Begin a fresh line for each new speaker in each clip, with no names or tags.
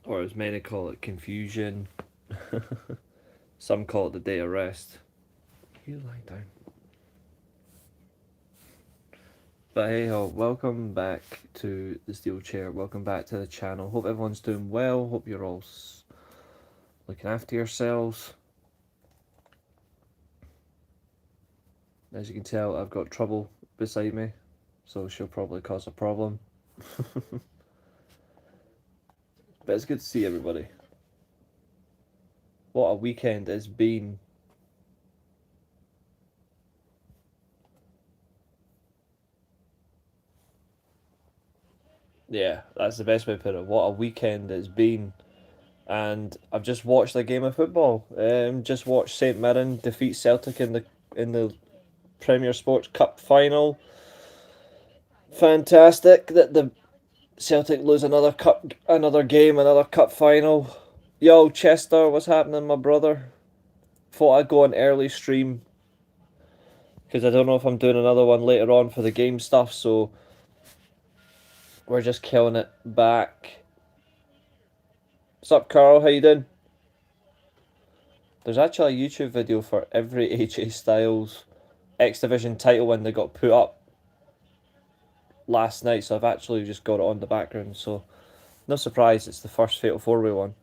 or as many call it, confusion. Some call it the day of rest. You lie down. But hey ho, welcome back to the Steel Chair. Welcome back to the channel. Hope everyone's doing well. Hope you're all looking after yourselves. As you can tell, I've got trouble beside me, so she'll probably cause a problem. But it's good to see everybody. What a weekend it's been. Yeah, that's the best way to put it. What a weekend it's been. And I've just watched a game of football. Just watched St Mirren defeat Celtic in the Premier Sports Cup final. Fantastic that the Celtic lose another game, another cup final. Yo, Chester, what's happening, my brother? Thought I'd go on early stream because I don't know if I'm doing another one later on for the game stuff, so we're just killing it back. What's up, Carl? How you doing? There's actually a YouTube video for every AJ Styles X Division title win that got put up last night, so I've actually just got it on the background, so no surprise it's the first Fatal 4-Way one.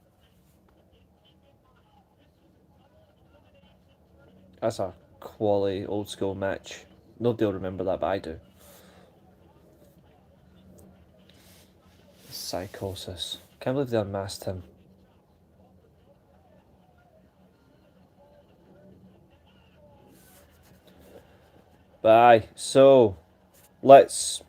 That's a quality old school match. Nobody will remember that, but I do. Psychosis. Can't believe they unmasked him. But aye, so let's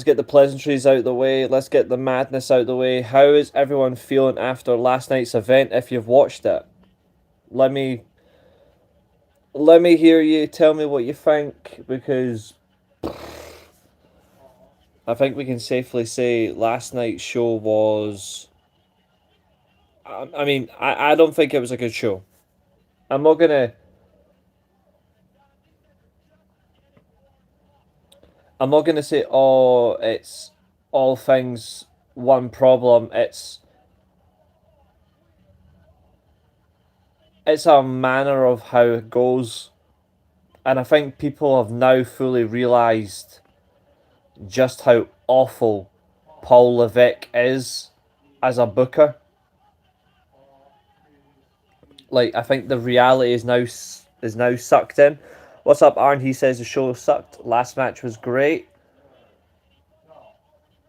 get the pleasantries out of the way. Let's get the madness out of the way. How is everyone feeling after last night's event? If you've watched it, let me hear you. Tell me what you think, because I think we can safely say last night's show was. I mean, I don't think it was a good show. I'm not gonna. I'm not gonna say, oh, it's all things one problem. It's a manner of how it goes, and I think people have now fully realised just how awful Paul Levesque is as a booker. Like, I think the reality is now sucked in. What's up, Aaron? He says the show sucked. Last match was great.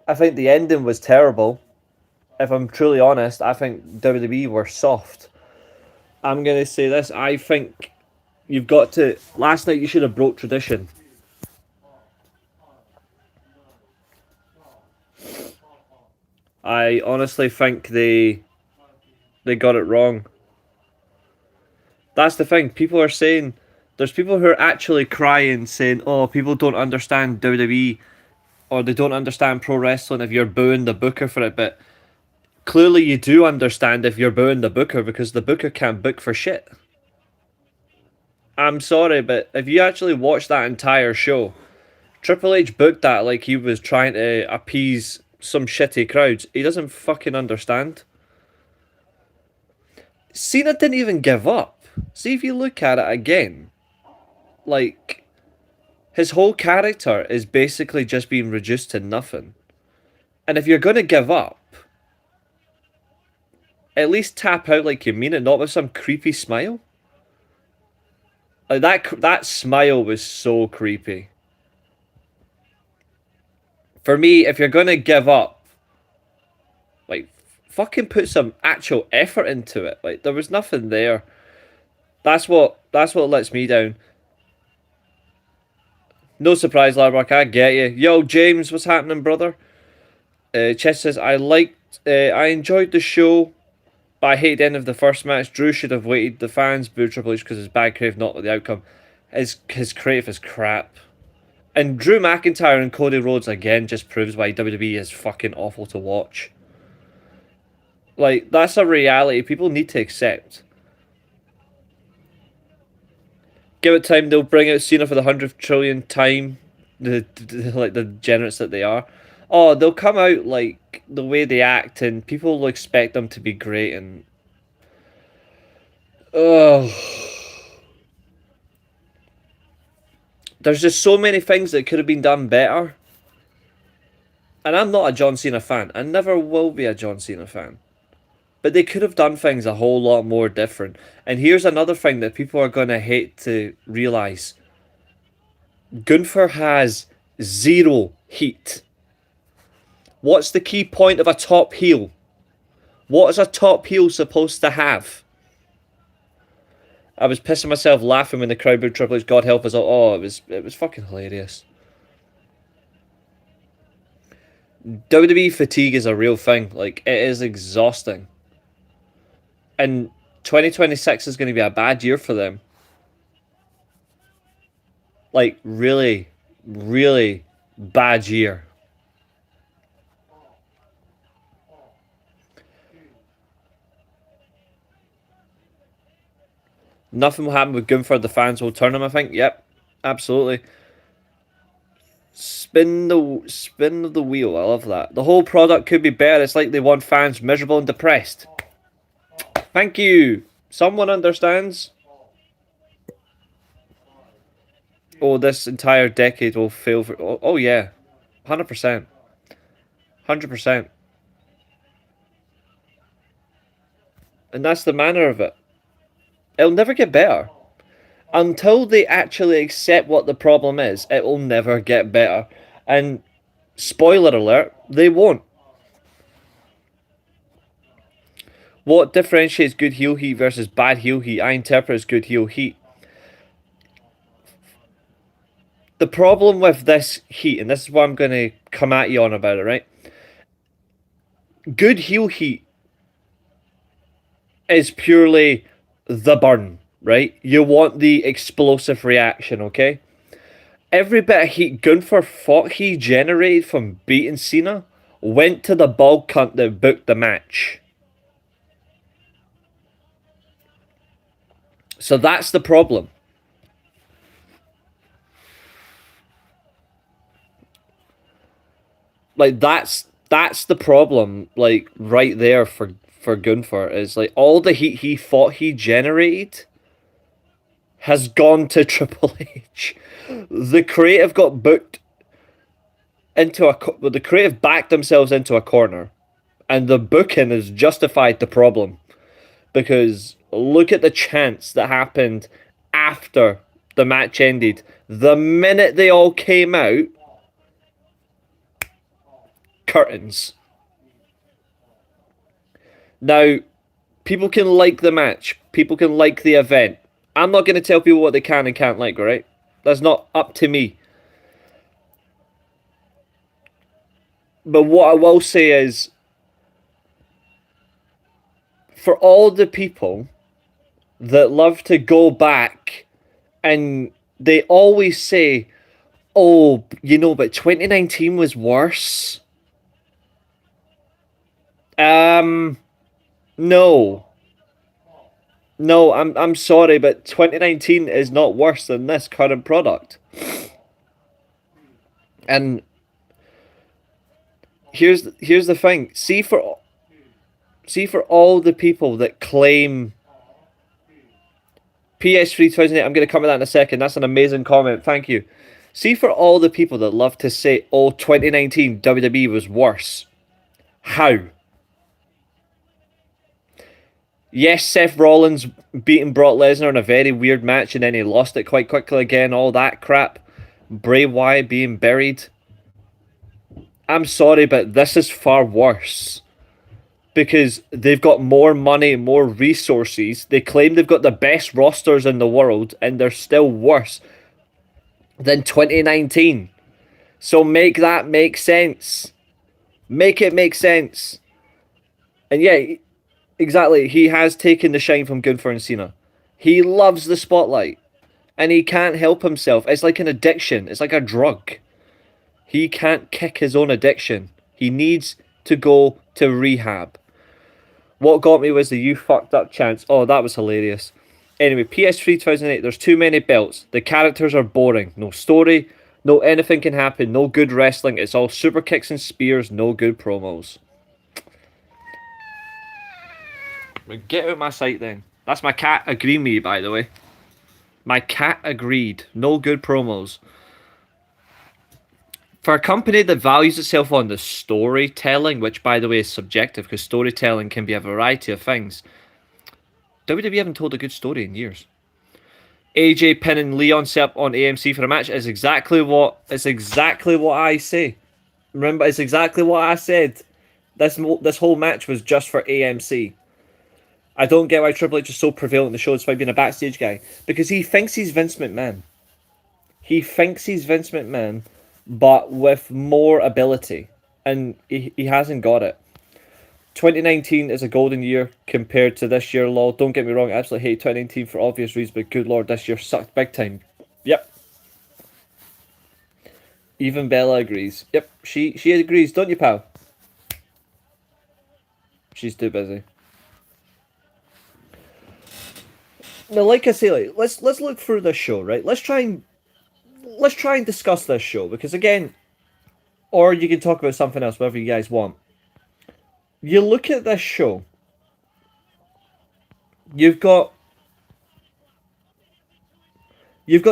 I think the ending was terrible. If I'm truly honest, I think WWE were soft. I'm gonna say this. I think you've got to. Last night you should have broke tradition. I honestly think they got it wrong. That's the thing. People are saying there's people who are actually crying, saying, "Oh, people don't understand WWE, or they don't understand pro wrestling if you're booing the booker for it." But clearly, you do understand if you're booing the booker, because the booker can't book for shit. I'm sorry, but if you actually watch that entire show, Triple H booked that like he was trying to appease some shitty crowds. He doesn't fucking understand. Cena didn't even give up. See, if you look at it again, like, his whole character is basically just being reduced to nothing. And if you're going to give up, at least tap out like you mean it, not with some creepy smile. Like, that smile was so creepy. For me, if you're going to give up, like, fucking put some actual effort into it. Like, there was nothing there. That's what lets me down. No surprise, Larbark, I get you. Yo, James, what's happening, brother? Chess says, I enjoyed the show, but I hate the end of the first match. Drew should have waited. The fans booed Triple H because his bad creative, not the outcome. His creative is crap. And Drew McIntyre and Cody Rhodes again just proves why WWE is fucking awful to watch. Like, that's a reality people need to accept. Give it time, they'll bring out Cena for the 100th trillionth time. The like the degenerates that they are. Oh, they'll come out like the way they act, and people will expect them to be great. And oh, there's just so many things that could have been done better. And I'm not a John Cena fan. I never will be a John Cena fan. But they could have done things a whole lot more different. And here's another thing that people are going to hate to realise. Gunther has zero heat. What's the key point of a top heel? What is a top heel supposed to have? I was pissing myself laughing when the crowd booed Triple H, God help us all. Oh, it was fucking hilarious. WWE fatigue is a real thing. Like, it is exhausting. And 2026 is going to be a bad year for them. Like, really, really bad year. Nothing will happen with Gunther. The fans will turn him, I think. Yep, absolutely. Spin of the wheel. I love that. The whole product could be better. It's like they want fans miserable and depressed. Thank you. Someone understands. Oh, this entire decade will fail for. Oh yeah, 100%, 100%. And that's the manner of it. It'll never get better. Until they actually accept what the problem is, it will never get better. And spoiler alert, they won't. What differentiates good heel heat versus bad heel heat? I interpret as good heel heat. The problem with this heat, and this is what I'm going to come at you on about it, right? Good heel heat is purely the burn, right? You want the explosive reaction, okay? Every bit of heat Gunther thought he generated from beating Cena went to the bald cunt that booked the match. So that's the problem. Like that's the problem. Like right there for Gunther is like all the heat he thought he generated has gone to Triple H. The creative got booked into the creative backed themselves into a corner, and the booking has justified the problem because look at the chants that happened after the match ended. The minute they all came out, curtains. Now, people can like the match. People can like the event. I'm not going to tell people what they can and can't like, right? That's not up to me. But what I will say is, for all the people that love to go back and they always say, oh, you know, but 2019 was worse. No. No, I'm sorry, but 2019 is not worse than this current product. And here's the thing. See for all the people that claim PS3 2008, I'm going to come to that in a second. That's an amazing comment. Thank you. See for all the people that love to say, oh, 2019 WWE was worse. How? Yes, Seth Rollins beating Brock Lesnar in a very weird match and then he lost it quite quickly again, all that crap. Bray Wyatt being buried. I'm sorry, but this is far worse. Because they've got more money, more resources. They claim they've got the best rosters in the world and they're still worse than 2019. So make that make sense. Make it make sense. And yeah, exactly, he has taken the shine from Gunther and Cena. He loves the spotlight. And he can't help himself. It's like an addiction. It's like a drug. He can't kick his own addiction. He needs to go to rehab. What got me was the "you fucked up" chants. Oh, that was hilarious. Anyway, PS3 2008, there's too many belts. The characters are boring. No story, No, anything can happen. No good wrestling. It's all super kicks and spears. No good promos. Get out my sight then. That's my cat agreeing me, by the way. My cat agreed. No good promos. For a company that values itself on the storytelling, which by the way is subjective because storytelling can be a variety of things, WWE haven't told a good story in years. AJ pinning Leon set up on AMC for a match is exactly what I say. Remember, it's exactly what I said. This whole match was just for AMC. I don't get why Triple H is so prevalent in the show despite being a backstage guy. Because he thinks he's Vince McMahon. He thinks he's Vince McMahon, but with more ability. And he hasn't got it. 2019 is a golden year compared to this year, lol. Don't get me wrong, I absolutely hate 2019 for obvious reasons, but good lord, this year sucked big time. Yep. Even Bella agrees. Yep, she agrees, don't you, pal? She's too busy. Now, like I say, let's look through this show, right? Let's try and discuss this show because again, or you can talk about something else, whatever you guys want. You look at this show. You've got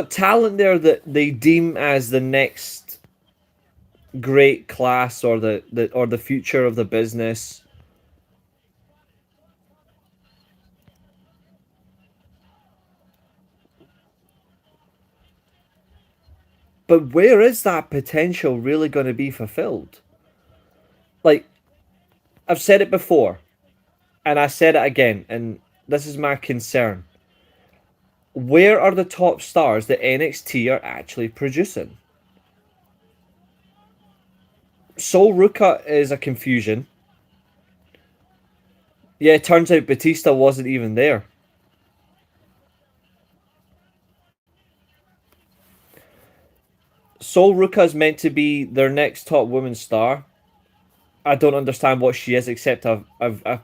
talent there that they deem as the next great class or the future of the business. But where is that potential really going to be fulfilled? Like, I've said it before, and I said it again, and this is my concern. Where are the top stars that NXT are actually producing? Sol Ruka is a confusion. Yeah, it turns out Batista wasn't even there. Sol Ruka is meant to be their next top women's star. I don't understand what she is except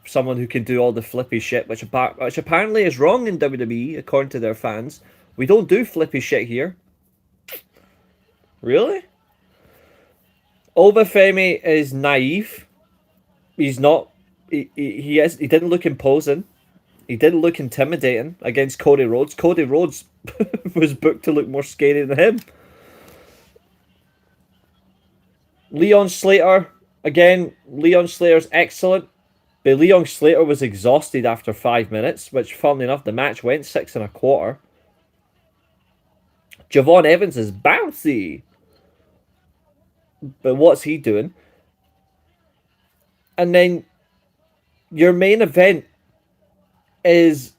someone who can do all the flippy shit, which apparently is wrong in WWE according to their fans. We don't do flippy shit here. Really? Obafemi is naive. He's not. He didn't look imposing. He didn't look intimidating against Cody Rhodes. Cody Rhodes was booked to look more scary than him. Leon Slater, again, Leon Slater's excellent, but Leon Slater was exhausted after 5 minutes, which, funnily enough, the match went 6.25. Javon Evans is bouncy, but what's he doing? And then your main event is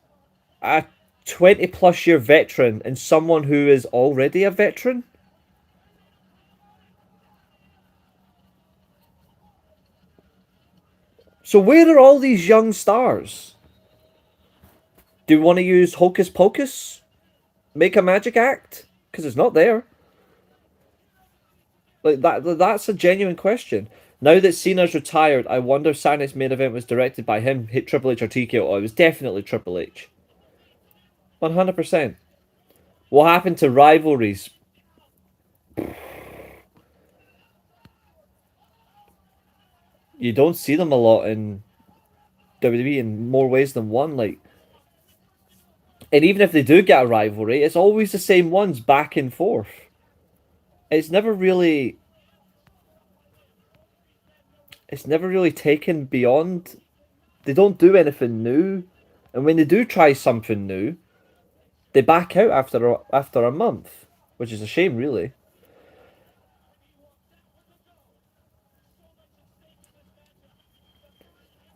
a 20 plus year veteran and someone who is already a veteran. So where are all these young stars? Do we want to use Hocus Pocus? Make a magic act? Because it's not there. Like that's a genuine question. Now that Cena's retired, I wonder if Santa's main event was directed by him, hit Triple H or TKO. Oh, it was definitely Triple H. 100%. What happened to rivalries? You don't see them a lot in WWE in more ways than one. Like, and even if they do get a rivalry, it's always the same ones back and forth. It's never really taken beyond. They don't do anything new, and when they do try something new, they back out after a month, which is a shame, really.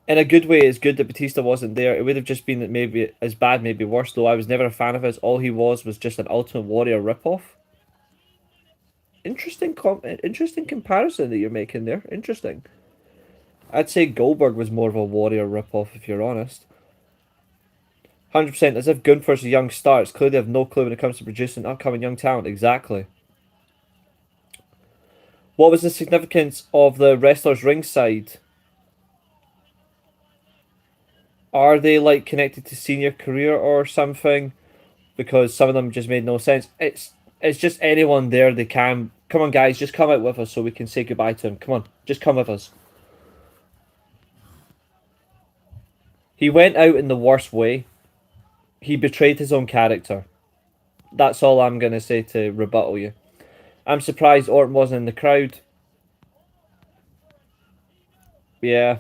In a good way, it's good that Batista wasn't there. It would have just been maybe as bad, maybe worse, though. I was never a fan of his. All he was just an Ultimate Warrior ripoff. Interesting comparison that you're making there. Interesting. I'd say Goldberg was more of a Warrior ripoff, if you're honest. 100%, as if Gunther's a young star. It's clear they have no clue when it comes to producing upcoming young talent. Exactly. What was the significance of the wrestlers ringside? Are they like connected to senior career or something? Because some of them just made no sense. It's It's just anyone there they can. Come on, guys, just come out with us so we can say goodbye to him. Come on, just come with us. He went out in the worst way. He betrayed his own character. That's all I'm going to say to rebuttal you. I'm surprised Orton wasn't in the crowd. Yeah.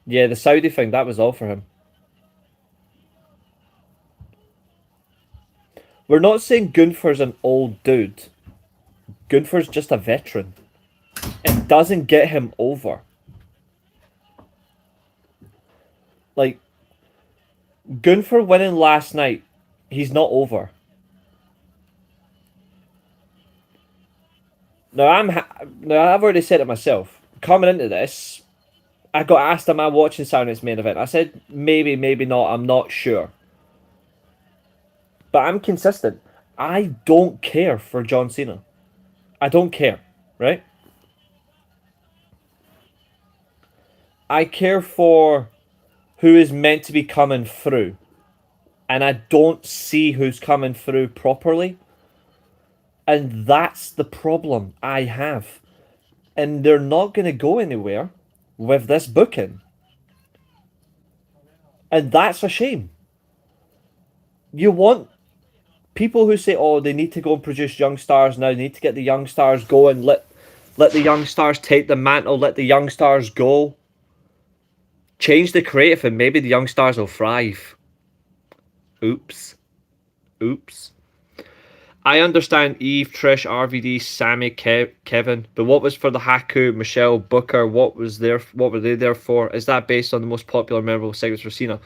Yeah, the Saudi thing, that was all for him. We're not saying Gunther's an old dude. Gunther's just a veteran. It doesn't get him over. Like, Gunther winning last night, he's not over. Now I've already said it myself. Coming into this, I got asked, am I watching Saturday's main event? I said, maybe, maybe not. I'm not sure. But I'm consistent. I don't care for John Cena. I don't care, right? I care for who is meant to be coming through. And I don't see who's coming through properly. And that's the problem I have. And they're not going to go anywhere with this booking. And that's a shame. You want people who say, oh, they need to go and produce young stars now, they need to get the young stars going, let the young stars take the mantle, let the young stars go. Change the creative and maybe the young stars will thrive. Oops. Oops. I understand Eve, Trish, RVD, Sammy, Kevin, but what was for the Haku, Michelle, Booker? What were they there for? Is that based on the most popular memorable segments for Cena?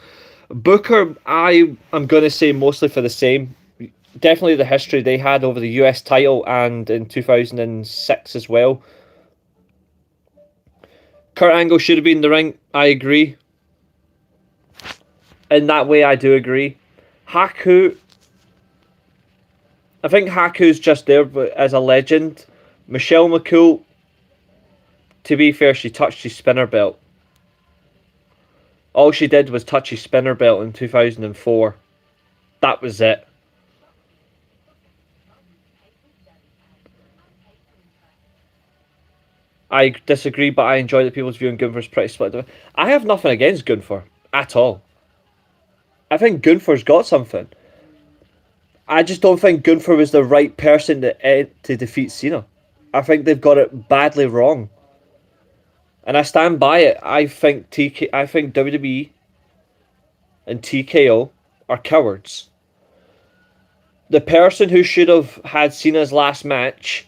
Booker, I am going to say mostly for the same. Definitely the history they had over the US title and in 2006 as well. Kurt Angle should have been in the ring. I agree. In that way, I do agree. Haku, I think Haku's just there as a legend. Michelle McCool, to be fair, she touched his spinner belt. All she did was touch his spinner belt in 2004. That was it. I disagree, but I enjoy that people's view on Gunther's pretty split. I have nothing against Gunther at all. I think Gunther's got something. I just don't think Gunther was the right person to defeat Cena. I think they've got it badly wrong. And I stand by it. I think WWE and TKO are cowards. The person who should have had Cena's last match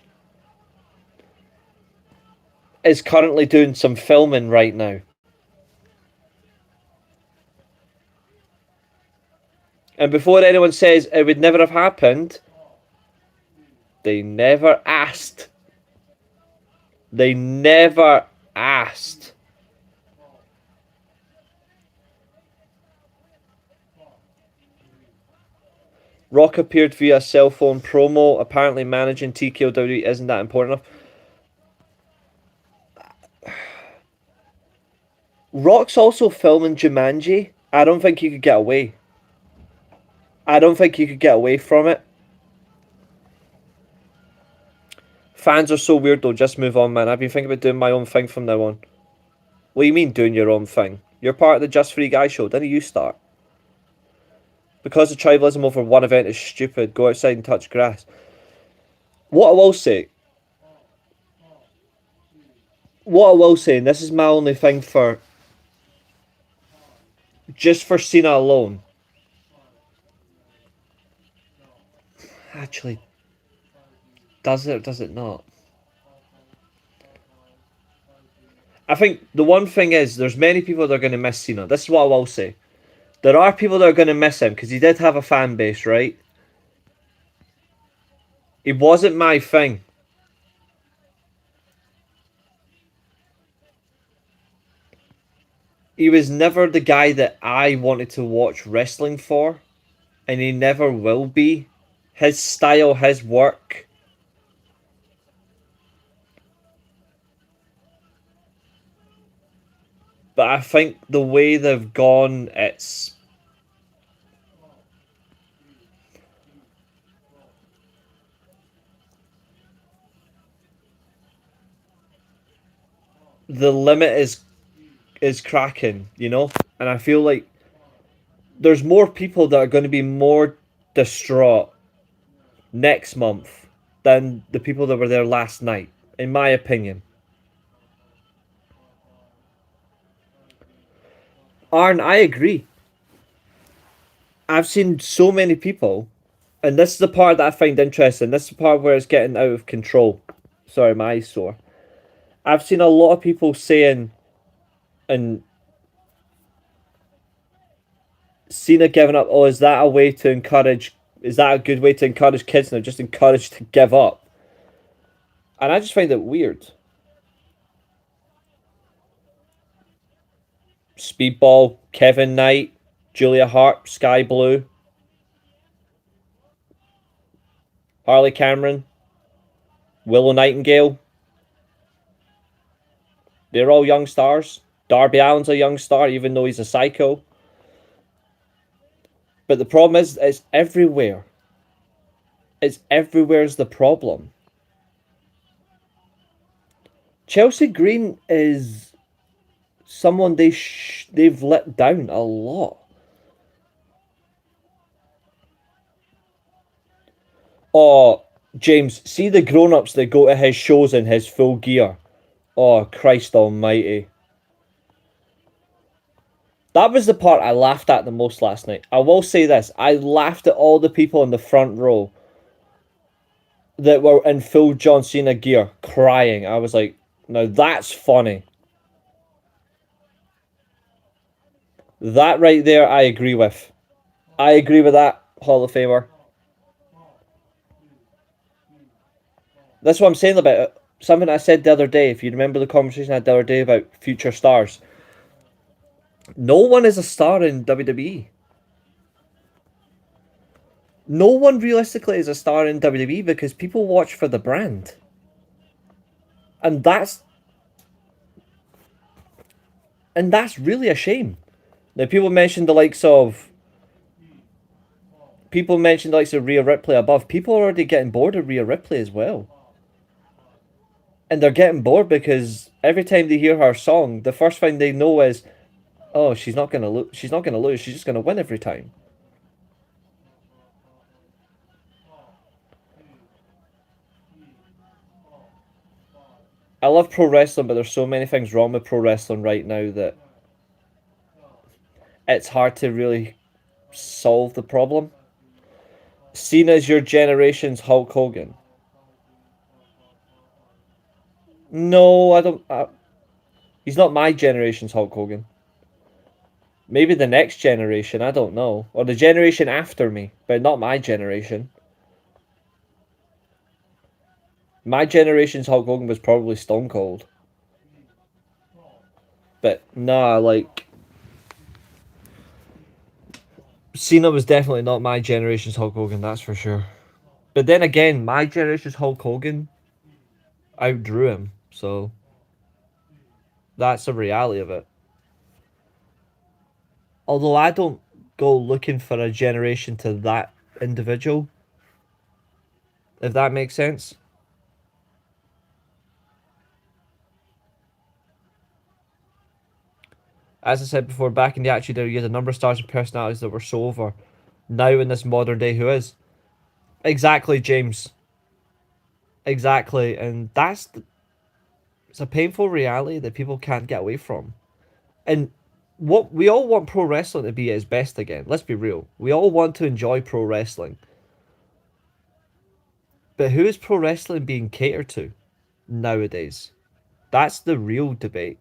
is currently doing some filming right now. And before anyone says it would never have happened, they never asked. They never asked. Rock appeared via cell phone promo. Apparently managing TKO isn't that important enough. Rock's also filming Jumanji. I don't think he could get away. I don't think you could get away from it. Fans are so weird though, just move on, man. I've been thinking about doing my own thing from now on. What do you mean doing your own thing? You're part of the Just Free Guy show, didn't you start? Because the tribalism over one event is stupid, go outside and touch grass. What I will say, and this is my only thing for, just for Cena alone. Actually, does it or does it not? I think the one thing is, there's many people that are going to miss Cena. This is what I will say. There are people that are going to miss him because he did have a fan base, right? It wasn't my thing. He was never the guy that I wanted to watch wrestling for. And he never will be. His style, his work. But I think the way they've gone, it's... the limit is cracking, you know? And I feel like there's more people that are going to be more distraught next month than the people that were there last night, in my opinion. Arn, I agree. I've seen so many people, and this is the part that I find interesting. This is the part where it's getting out of control. Sorry, my eyes sore. I've seen a lot of people saying, and Cena giving up. Oh, is that a way to encourage? Is that a good way to encourage kids? And they're just encouraged to give up. And I just find it weird. Speedball, Kevin Knight, Julia Hart, Sky Blue, Harley Cameron, Willow Nightingale. They're all young stars. Darby Allin's a young star, even though he's a psycho. But the problem is, it's everywhere. It's everywhere's the problem. Chelsea Green is someone they've let down a lot. Oh, James, see the grown-ups that go to his shows in his full gear. Oh, Christ almighty. That was the part I laughed at the most last night. I will say this. I laughed at all the people in the front row that were in full John Cena gear crying. I was like, now that's funny. That right there, I agree with. I agree with that, Hall of Famer. That's what I'm saying about it. Something I said the other day, if you remember the conversation I had the other day about future stars. No one is a star in WWE. No one realistically is a star in WWE because people watch for the brand. And that's really a shame. Now people mentioned the likes of Rhea Ripley above. People are already getting bored of Rhea Ripley as well. And they're getting bored because every time they hear her song, the first thing they know is, oh, she's not gonna lose. She's not gonna lose. She's just gonna win every time. I love pro wrestling, but there's so many things wrong with pro wrestling right now that it's hard to really solve the problem. Cena's your generation's Hulk Hogan. No, I don't. He's not my generation's Hulk Hogan. Maybe the next generation, I don't know. Or the generation after me, but not my generation. My generation's Hulk Hogan was probably Stone Cold. But nah, like Cena was definitely not my generation's Hulk Hogan, that's for sure. But then again, my generation's Hulk Hogan outdrew him, so that's the reality of it. Although I don't go looking for a generation to that individual, if that makes sense. As I said before, back in the Attitude Era, you had a number of stars and personalities that were so over. Now in this modern day, who is? Exactly, James. Exactly, and it's a painful reality that people can't get away from. And what we all want pro wrestling to be at its best again. Let's be real. We all want to enjoy pro wrestling. But who is pro wrestling being catered to nowadays? That's the real debate.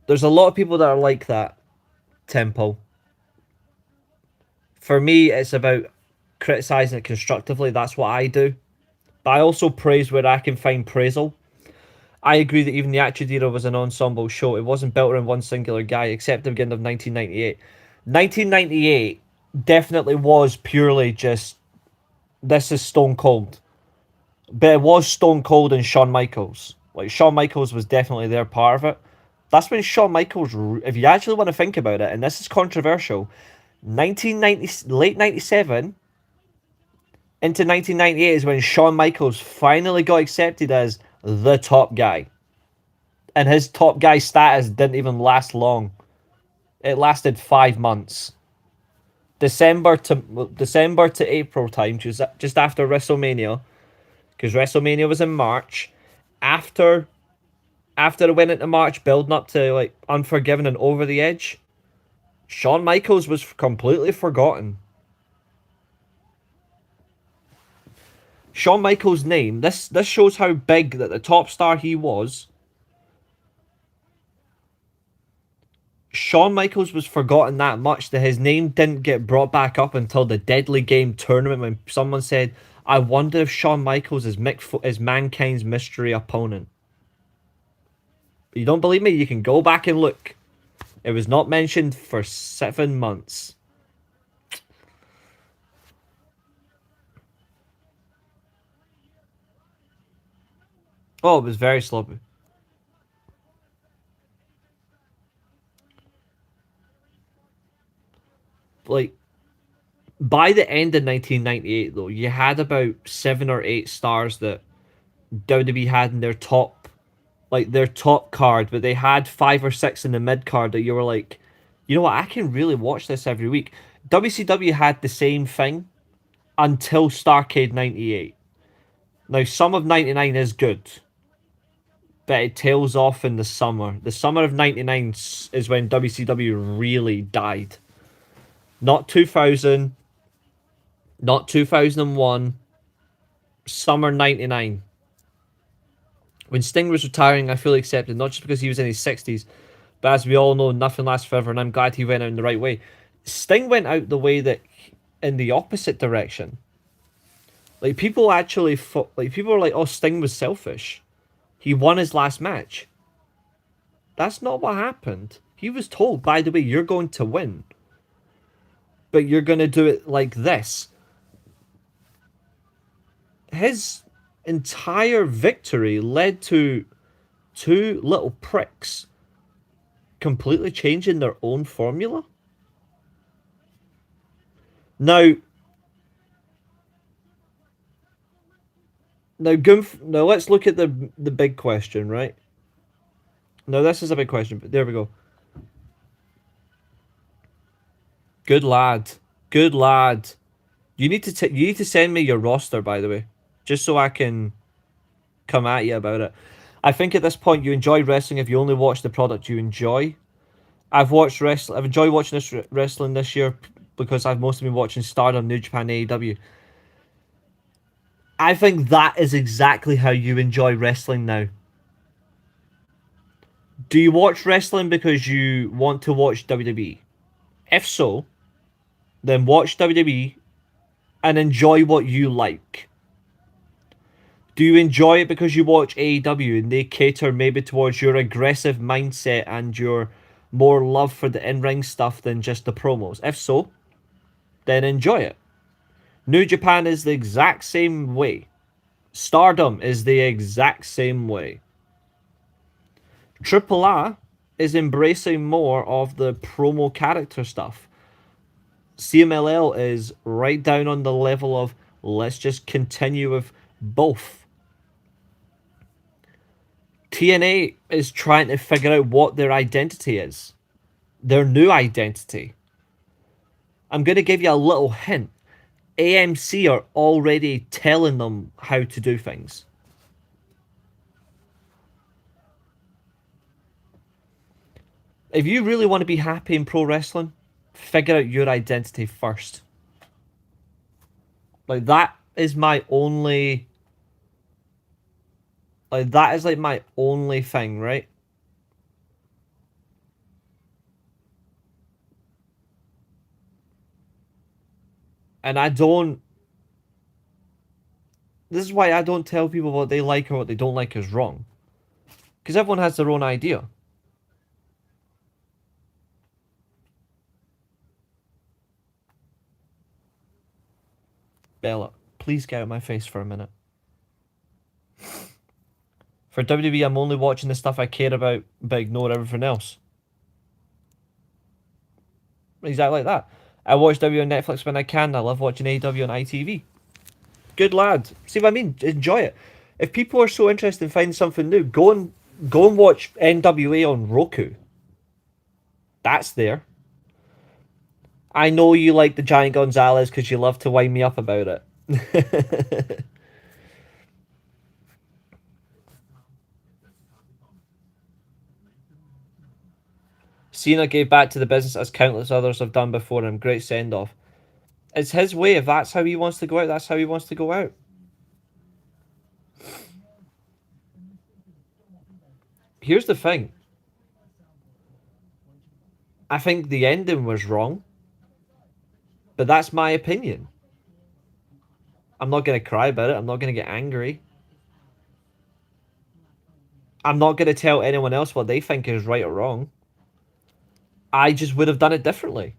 There's a lot of people that are like that, Temple. For me, it's about criticizing it constructively. That's what I do. But I also praise where I can find praisal. I agree that even the Attitude Era was an ensemble show. It wasn't built around one singular guy, except the beginning of 1998. 1998 definitely was purely just, this is Stone Cold. But it was Stone Cold and Shawn Michaels. Like, Shawn Michaels was definitely their part of it. That's when Shawn Michaels, if you actually want to think about it, and this is controversial, 1990, late 97 into 1998 is when Shawn Michaels finally got accepted as the top guy. And his top guy status didn't even last long. It lasted 5 months. December to April time, just after WrestleMania, because WrestleMania was in March. After it went into March, building up to like Unforgiven and Over the Edge, Shawn Michaels was completely forgotten. Shawn Michaels' name. This shows how big that the top star he was. Shawn Michaels was forgotten that much that his name didn't get brought back up until the Deadly Game tournament when someone said, "I wonder if Shawn Michaels is Mankind's mystery opponent." You don't believe me? You can go back and look. It was not mentioned for 7 months. Oh, it was very sloppy. Like, by the end of 1998, though, you had about 7 or 8 stars that WWE had in their top, like their top card, but they had 5 or 6 in the mid card that you were like, you know what, I can really watch this every week. WCW had the same thing until Starcade 98. Now, some of 99 is good, but it tails off in the summer. The summer of 99 is when WCW really died. Not 2000, not 2001, summer 99. When Sting was retiring, I fully accepted, not just because he was in his 60s, but as we all know, nothing lasts forever, and I'm glad he went out in the right way. Sting went out the way that, in the opposite direction. Like, people actually thought, like, people were like, oh, Sting was selfish. He won his last match. That's not what happened. He was told, by the way, you're going to win, but you're going to do it like this. His entire victory led to two little pricks completely changing their own formula. Now, now let's look at the big question, right? Now this is a big question, but there we go. Good lad, good lad. You need to send me your roster, by the way, just so I can come at you about it. I think at this point you enjoy wrestling if you only watch the product you enjoy. I've enjoyed watching this wrestling this year because I've mostly been watching Stardom, New Japan, AEW. I think that is exactly how you enjoy wrestling now. Do you watch wrestling because you want to watch WWE? If so, then watch WWE and enjoy what you like. Do you enjoy it because you watch AEW and they cater maybe towards your aggressive mindset and your more love for the in-ring stuff than just the promos? If so, then enjoy it. New Japan is the exact same way. Stardom is the exact same way. Triple A is embracing more of the promo character stuff. CMLL is right down on the level of let's just continue with both. TNA is trying to figure out what their identity is, their new identity. I'm going to give you a little hint. AMC are already telling them how to do things. If you really want to be happy in pro wrestling, figure out your identity first. Like, that is my only. Like, that is like my only thing, right? And I don't. This is why I don't tell people what they like or what they don't like is wrong. Because everyone has their own idea. Bella, please get out of my face for a minute. For WWE, I'm only watching the stuff I care about, but ignore everything else. Exactly like that. I watch W on Netflix when I can. I love watching AEW on ITV. Good lad. See what I mean? Enjoy it. If people are so interested in finding something new, go and watch NWA on Roku. That's there. I know you like the Giant Gonzalez because you love to wind me up about it. Cena gave back to the business as countless others have done before him. Great send off. It's his way. If that's how he wants to go out, that's how he wants to go out. Here's the thing. I think the ending was wrong, but that's my opinion. I'm not going to cry about it. I'm not going to get angry. I'm not going to tell anyone else what they think is right or wrong. I just would have done it differently.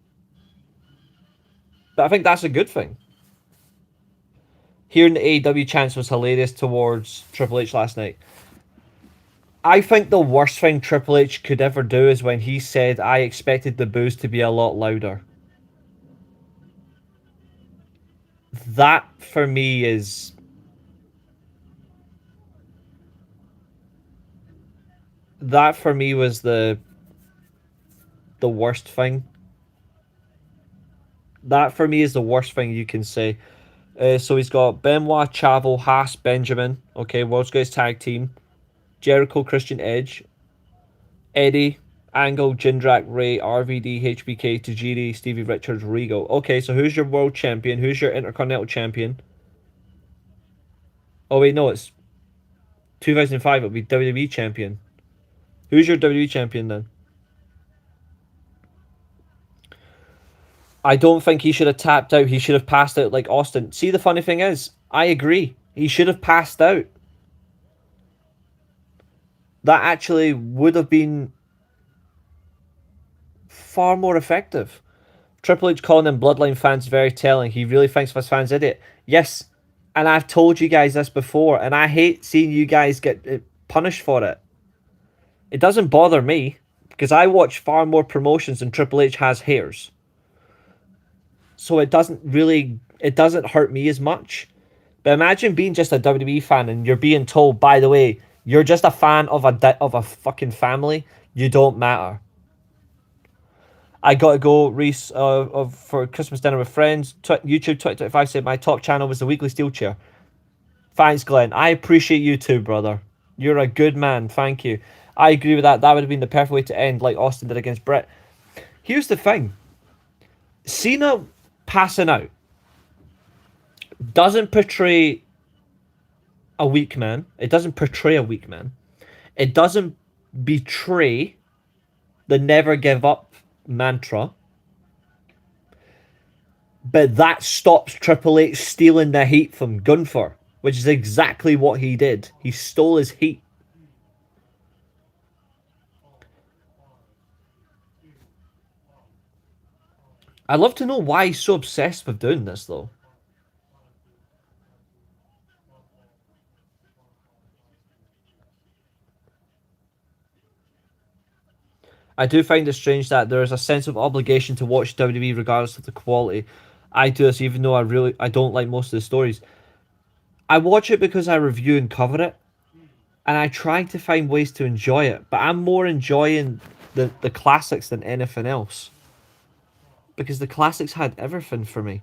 But I think that's a good thing. Hearing the AEW chants was hilarious towards Triple H last night. I think the worst thing Triple H could ever do is when he said, I expected the boos to be a lot louder. That, for me, is... That, for me, was the worst thing. That, for me, is the worst thing you can say. So he's got Benoit, Chavo, Haas, Benjamin. Okay, World's Greatest Tag Team. Jericho, Christian Edge. Eddie, Angle, Jindrak, Ray, RVD, HBK, Tajiri, Stevie Richards, Regal. Okay, so who's your world champion? Who's your Intercontinental champion? Oh wait, no, it's 2005. It'll be WWE champion. Who's your WWE champion then? I don't think he should have tapped out. He should have passed out like Austin. See, the funny thing is, I agree. He should have passed out. That actually would have been far more effective. Triple H calling them Bloodline fans very telling. He really thinks of his fans idiot. Yes, and I've told you guys this before, and I hate seeing you guys get punished for it. It doesn't bother me, because I watch far more promotions than Triple H has haters. So it doesn't hurt me as much. But imagine being just a WWE fan and you're being told, by the way, you're just a fan of a fucking family. You don't matter. I got to go, Reese, for Christmas dinner with friends. YouTube 2025 said my top channel was the Weekly Steelchair. Thanks, Glenn. I appreciate you too, brother. You're a good man. Thank you. I agree with that. That would have been the perfect way to end, like Austin did against Brett. Here's the thing. Cena passing out doesn't portray a weak man. It doesn't portray a weak man. It doesn't betray the never give up mantra. But that stops Triple H stealing the heat from Gunther, which is exactly what he did. He stole his heat. I'd love to know why he's so obsessed with doing this, though. I do find it strange that there is a sense of obligation to watch WWE regardless of the quality. I do this even though I don't like most of the stories. I watch it because I review and cover it, and I try to find ways to enjoy it, but I'm more enjoying the classics than anything else. Because the classics had everything for me.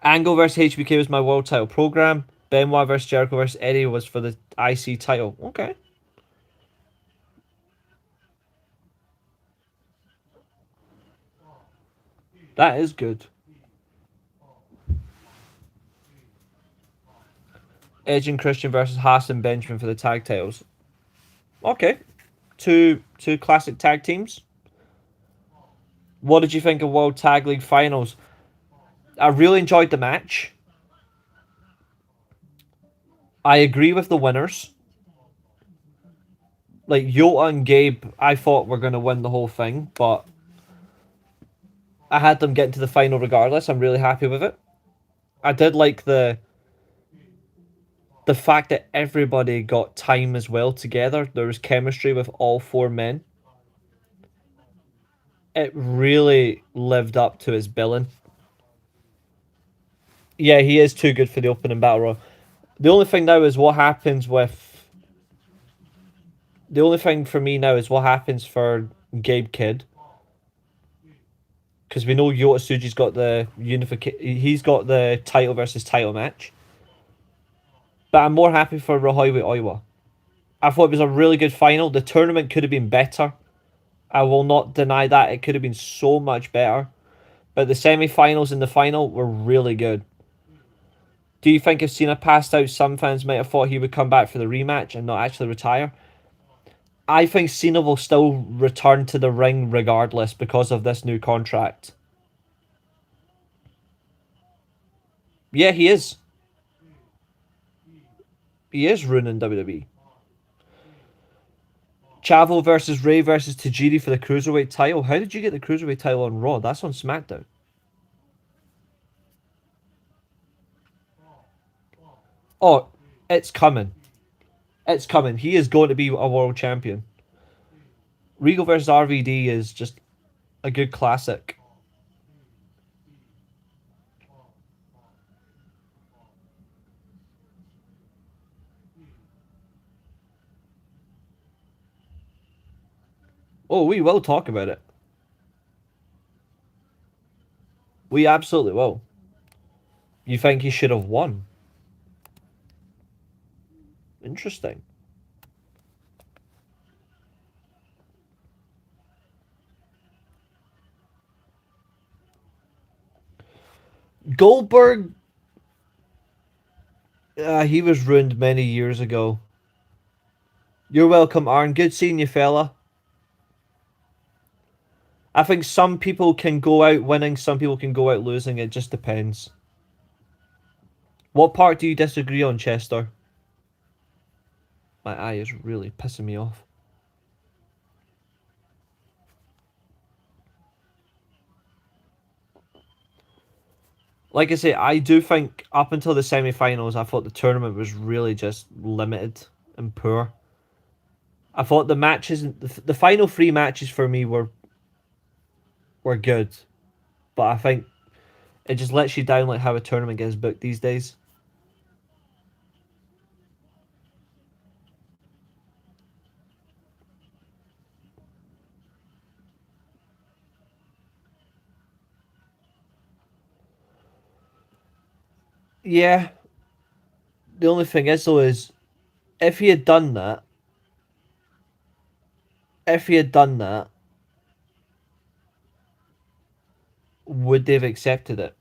Angle vs HBK was my world title program. Benoit vs Jericho vs Eddie was for the IC title. Okay. That is good. Edge and Christian versus Haas and Benjamin for the tag titles. Okay. Two classic tag teams. What did you think of World Tag League Finals? I really enjoyed the match. I agree with the winners. Like, Yota and Gabe, I thought were going to win the whole thing, but I had them getting to the final regardless. I'm really happy with it. I did like the the fact that everybody got time as well together, there was chemistry with all four men. It really lived up to his billing. Yeah, he is too good for the opening battle royal. The only thing now is what happens with. The only thing for me now is what happens for Gabe Kidd. Because we know Yota Tsuji's got the he's got the title versus title match. But I'm more happy for Rahoiwi Oiwa. I thought it was a really good final. The tournament could have been better. I will not deny that. It could have been so much better. But the semi-finals and the final were really good. Do you think if Cena passed out, some fans might have thought he would come back for the rematch and not actually retire? I think Cena will still return to the ring regardless because of this new contract. Yeah, he is. He is ruining WWE. Chavo versus Ray versus Tajiri for the Cruiserweight title. How did you get the Cruiserweight title on Raw? That's on SmackDown. Oh, it's coming. It's coming. He is going to be a world champion. Regal versus RVD is just a good classic. Oh, we will talk about it. We absolutely will. You think he should have won? Interesting. Goldberg, he was ruined many years ago. You're welcome, Aaron. Good seeing you, fella. I think some people can go out winning, some people can go out losing. It just depends. What part do you disagree on, Chester? My eye is really pissing me off. Like I say, I do think up until the semi-finals, I thought the tournament was really just limited and poor. I thought the matches, the final three matches for me were good, but I think it just lets you down like how a tournament gets booked these days. Yeah, the only thing is though is if he had done that, if he had done that, would they have accepted it?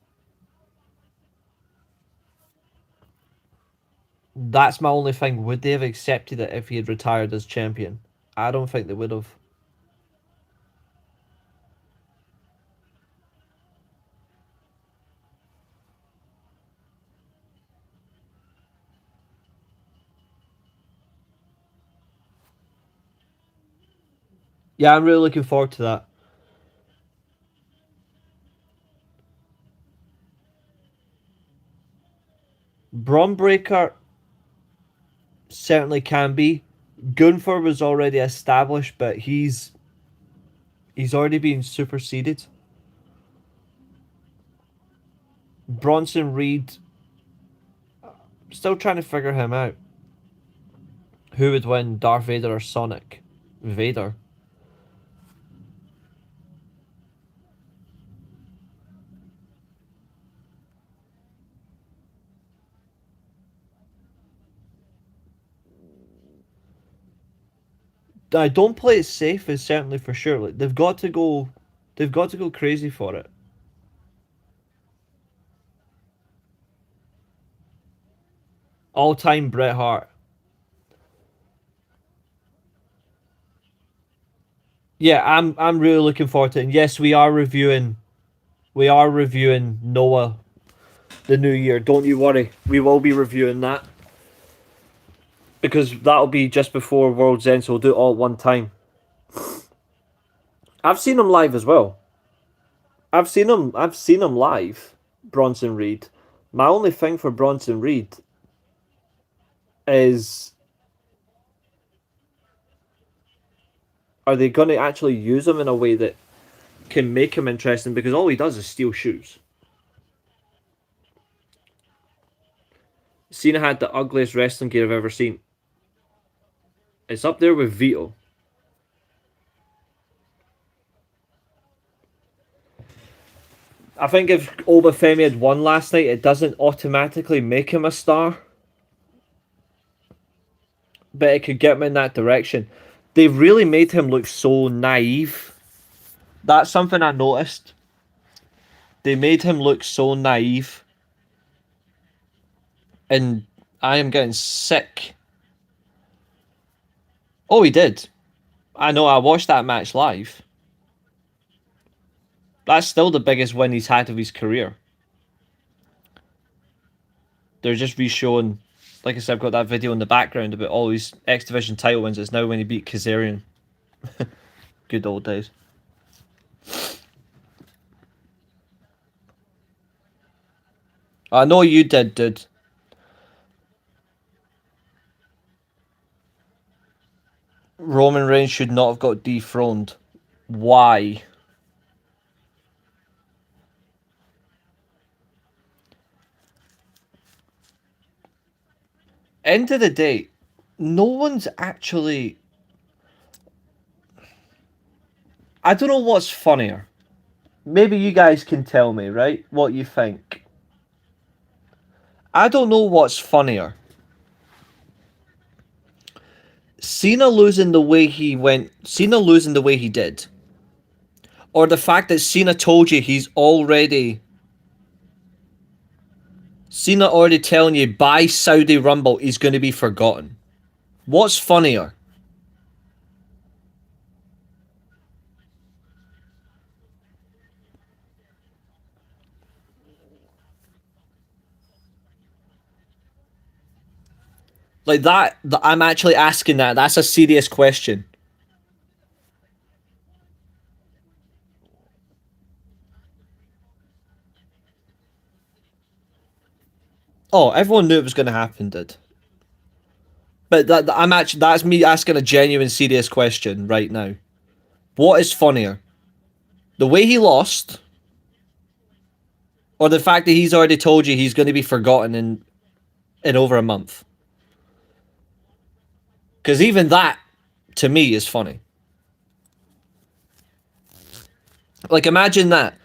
That's my only thing. Would they have accepted it if he had retired as champion? I don't think they would have. Yeah, I'm really looking forward to that. Braun Breaker certainly can be. Gunther was already established, but he's already been superseded. Bronson Reed, still trying to figure him out. Who would win, Darth Vader or Sonic? Vader. I don't play it safe is certainly for sure. Like they've got to go crazy for it. All time Bret Hart. Yeah, I'm really looking forward to it. And yes, we are reviewing Noah the new year. Don't you worry. We will be reviewing that. Because that'll be just before World's End, so we'll do it all at one time. I've seen him live as well. I've seen him live, Bronson Reed. My only thing for Bronson Reed is, are they going to actually use him in a way that can make him interesting? Because all he does is steal shoes. Cena had the ugliest wrestling gear I've ever seen. It's up there with Vito. I think if Obafemi had won last night, it doesn't automatically make him a star. But it could get him in that direction. They really made him look so naive. That's something I noticed. They made him look so naive. And I am getting sick. Oh, he did. I know, I watched that match live. That's still the biggest win he's had of his career. They're just re-showing, like I said, I've got that video in the background about all his X Division title wins. It's now when he beat Kazarian. Good old days. I know you did, dude. Roman Reigns should not have got dethroned. Why? End of the day, no one's actually... I don't know what's funnier. Maybe you guys can tell me, right? What you think. I don't know what's funnier. Cena losing the way he went, Cena losing the way he did, or the fact that Cena told you Cena already telling you by Saudi Rumble he's going to be forgotten. What's funnier? Like that, I'm actually asking that. That's a serious question. Oh, everyone knew it was going to happen, did. But that's me asking a genuine, serious question right now. What is funnier? The way he lost, or the fact that he's already told you he's going to be forgotten in over a month? Because even that, to me, is funny. Like, imagine that.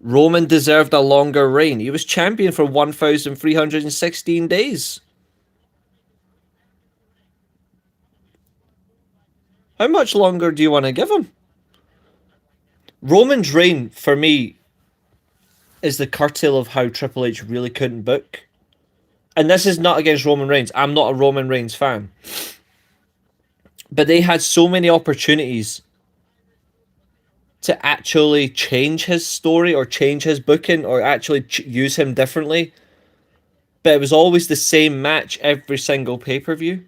Roman deserved a longer reign. He was champion for 1,316 days. How much longer do you want to give him? Roman's reign, for me, is the curtail of how Triple H really couldn't book. And this is not against Roman Reigns. I'm not a Roman Reigns fan. But they had so many opportunities to actually change his story or change his booking or actually use him differently. But it was always the same match every single pay-per-view.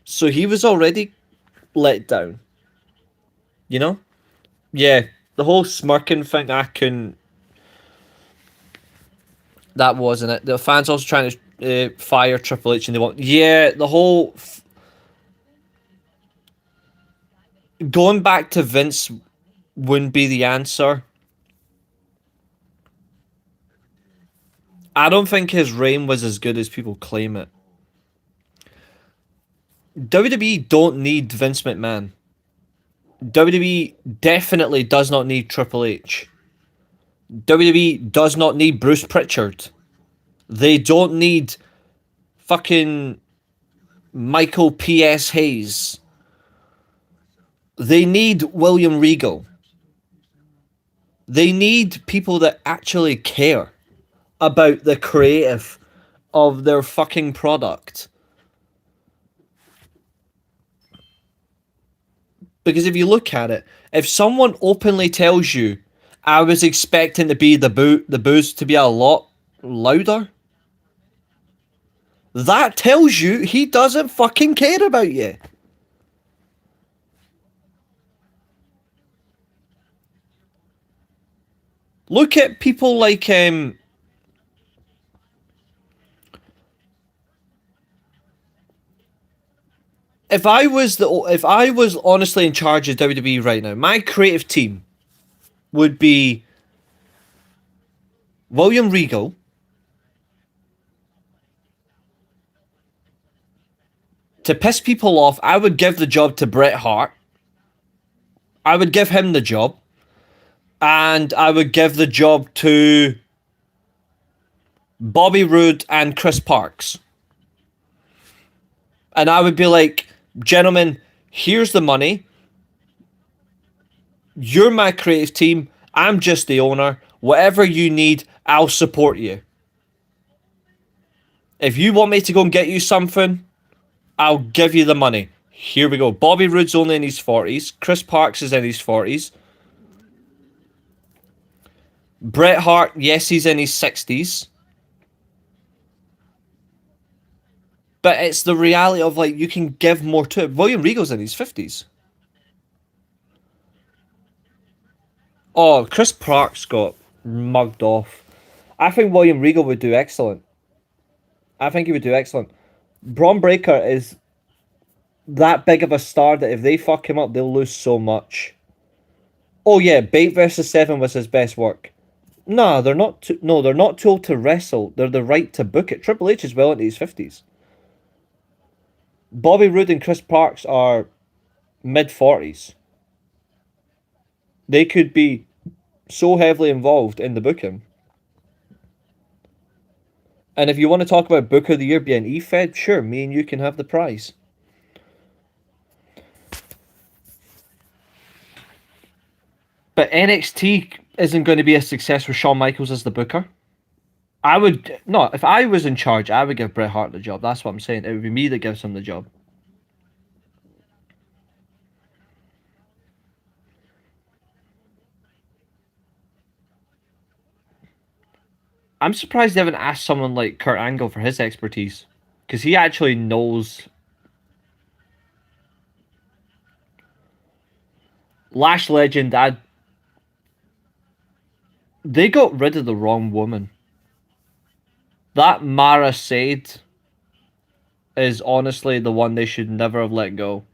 So he was already let down. You know? Yeah, the whole smirking thing, I couldn't... That wasn't it. The fans also trying to fire Triple H and they want... Yeah, the whole... Going back to Vince wouldn't be the answer. I don't think his reign was as good as people claim it. WWE don't need Vince McMahon. WWE definitely does not need Triple H. WWE does not need Bruce Pritchard. They don't need fucking Michael P.S. Hayes. They need William Regal. They need people that actually care about the creative of their fucking product. Because if you look at it, if someone openly tells you, I was expecting to be the booze to be a lot louder, that tells you he doesn't fucking care about you. Look at people like if I was honestly in charge of WWE right now, my creative team would be William Regal, to piss people off. I would give the job to Bret Hart. I would give him the job, and I would give the job to Bobby Roode and Chris Parks. And I would be like, gentlemen, here's the money. You're my creative team. I'm just the owner. Whatever you need, I'll support you. If you want me to go and get you something, I'll give you the money. Here we go. Bobby Roode's only in his 40s. Chris Parks is in his 40s. Bret Hart, yes, he's in his 60s. But it's the reality of, like, you can give more to it. William Regal's in his 50s. Oh, Chris Parks got mugged off. I think William Regal would do excellent. I think he would do excellent. Braun Breaker is that big of a star that if they fuck him up, they'll lose so much. Oh yeah, Bate versus Seven was his best work. No, they're not. No, they're not too old to wrestle. They're the right to book it. Triple H is well into his 50s. Bobby Roode and Chris Parks are mid 40s. They could be so heavily involved in the booking. And if you want to talk about Book of the Year being E-Fed, sure, me and you can have the prize. But NXT isn't going to be a success with Shawn Michaels as the booker. I would no. If I was in charge, I would give Bret Hart the job. That's what I'm saying. It would be me that gives him the job. I'm surprised they haven't asked someone like Kurt Angle for his expertise, because he actually knows. Lash Legend, they got rid of the wrong woman. That Mara Sade is honestly the one they should never have let go.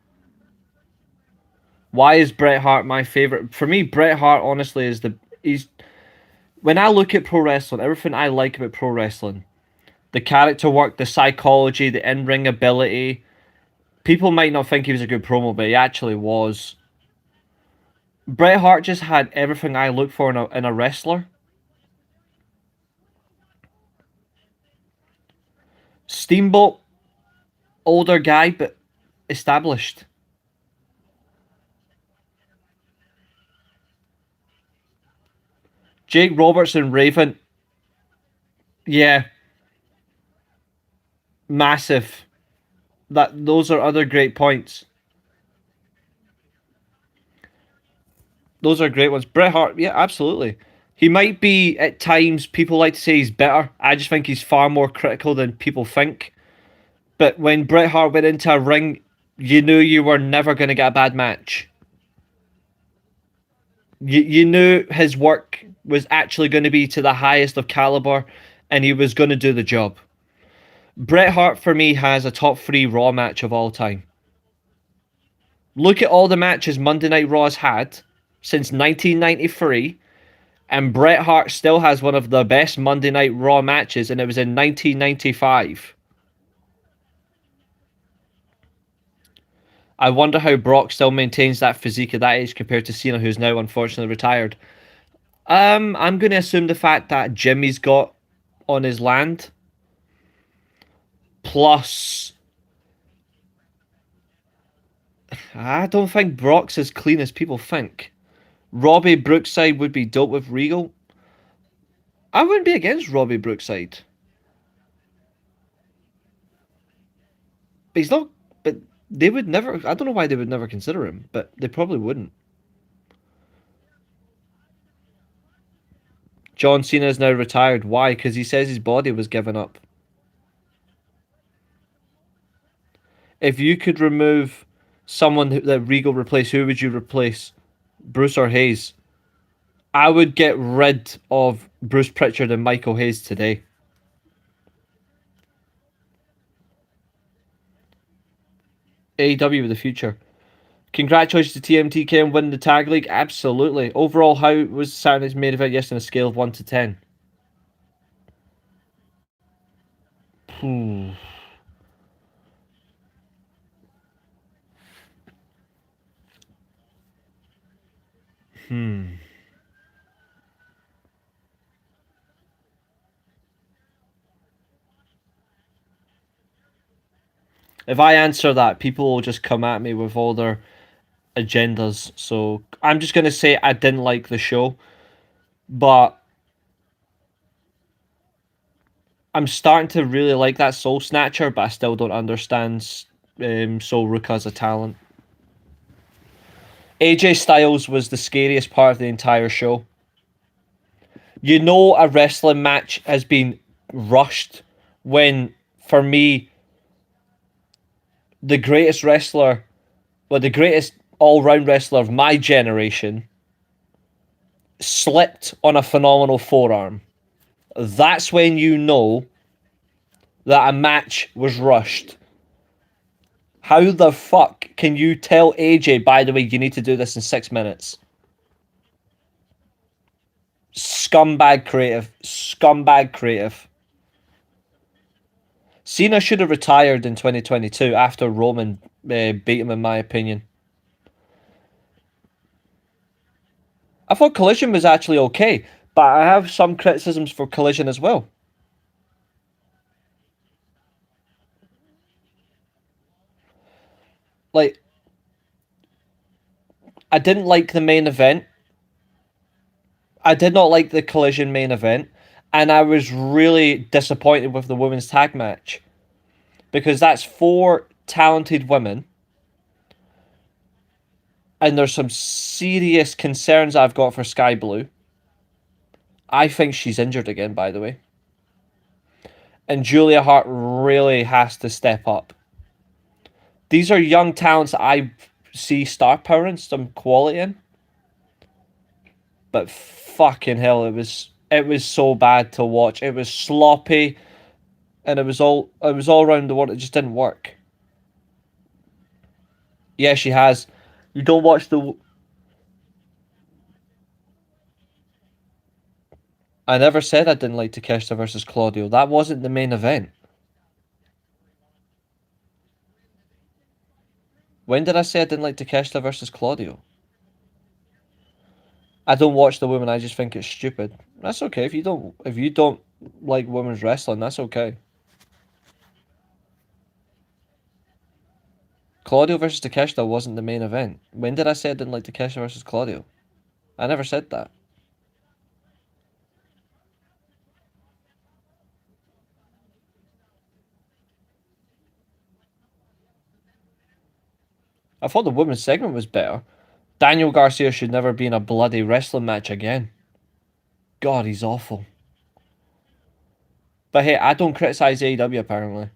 Why is Bret Hart my favorite? For me, Bret Hart honestly is he's when I look at pro wrestling, everything I like about pro wrestling, the character work, the psychology, the in-ring ability. People might not think he was a good promo, but he actually was. Bret Hart just had everything I look for in a wrestler. Steamboat, older guy, but established. Jake Roberts and Raven, yeah, massive. Those are other great points. Those are great ones. Bret Hart, yeah, absolutely. He might be at times. People like to say he's better. I just think he's far more critical than people think. But when Bret Hart went into a ring, you knew you were never going to get a bad match. You knew his work was actually going to be to the highest of caliber, and he was going to do the job. Bret Hart for me has a top 3 Raw match of all time. Look at all the matches Monday Night Raw's had since 1993, and Bret Hart still has one of the best Monday Night Raw matches, and it was in 1995. I wonder how Brock still maintains that physique at that age compared to Cena, who's now unfortunately retired. I'm going to assume the fact that Jimmy's got on his land. Plus, I don't think Brock's as clean as people think. Robbie Brookside would be dope with Regal. I wouldn't be against Robbie Brookside. But he's not. But they would never. I don't know why they would never consider him, but they probably wouldn't. John Cena is now retired. Why? Because he says his body was given up. If you could remove someone that Regal replaced, who would you replace? Bruce or Hayes? I would get rid of Bruce Pritchard and Michael Hayes today. AEW of the future. Congratulations to TMTK on winning the tag league. Absolutely. Overall, how was Saturday's main event yesterday on a scale of 1 to 10? Hmm. If I answer that, people will just come at me with all their agendas. So I'm just going to say I didn't like the show, but I'm starting to really like that Soul Snatcher, but I still don't understand Soul Ruka as a talent. AJ Styles was the scariest part of the entire show. You know a wrestling match has been rushed when, for me, the greatest wrestler, well, the greatest all-round wrestler of my generation slipped on a phenomenal forearm. That's when you know that a match was rushed. How the fuck can you tell AJ, by the way, you need to do this in 6 minutes? Scumbag creative. Scumbag creative. Cena should have retired in 2022 after Roman beat him, in my opinion. I thought Collision was actually okay, but I have some criticisms for Collision as well. Like, I didn't like the main event. I did not like the Collision main event, and I was really disappointed with the women's tag match because that's 4 talented women, and there's some serious concerns I've got for Sky Blue. I think she's injured again, by the way. And Julia Hart really has to step up. These are young talents that I see star power and some quality in. But fucking hell, it was so bad to watch. It was sloppy, and it was all around the world. It just didn't work. Yeah, she has. You don't watch the. I never said I didn't like Takeshita versus Claudio. That wasn't the main event. When did I say I didn't like Takeshita versus Claudio? I don't watch the women. I just think it's stupid. That's okay. If you don't like women's wrestling, that's okay. Claudio versus Takeshita wasn't the main event. When did I say I didn't like Takeshita versus Claudio? I never said that. I thought the women's segment was better. Daniel Garcia should never be in a bloody wrestling match again. God, he's awful. But hey, I don't criticize AEW apparently.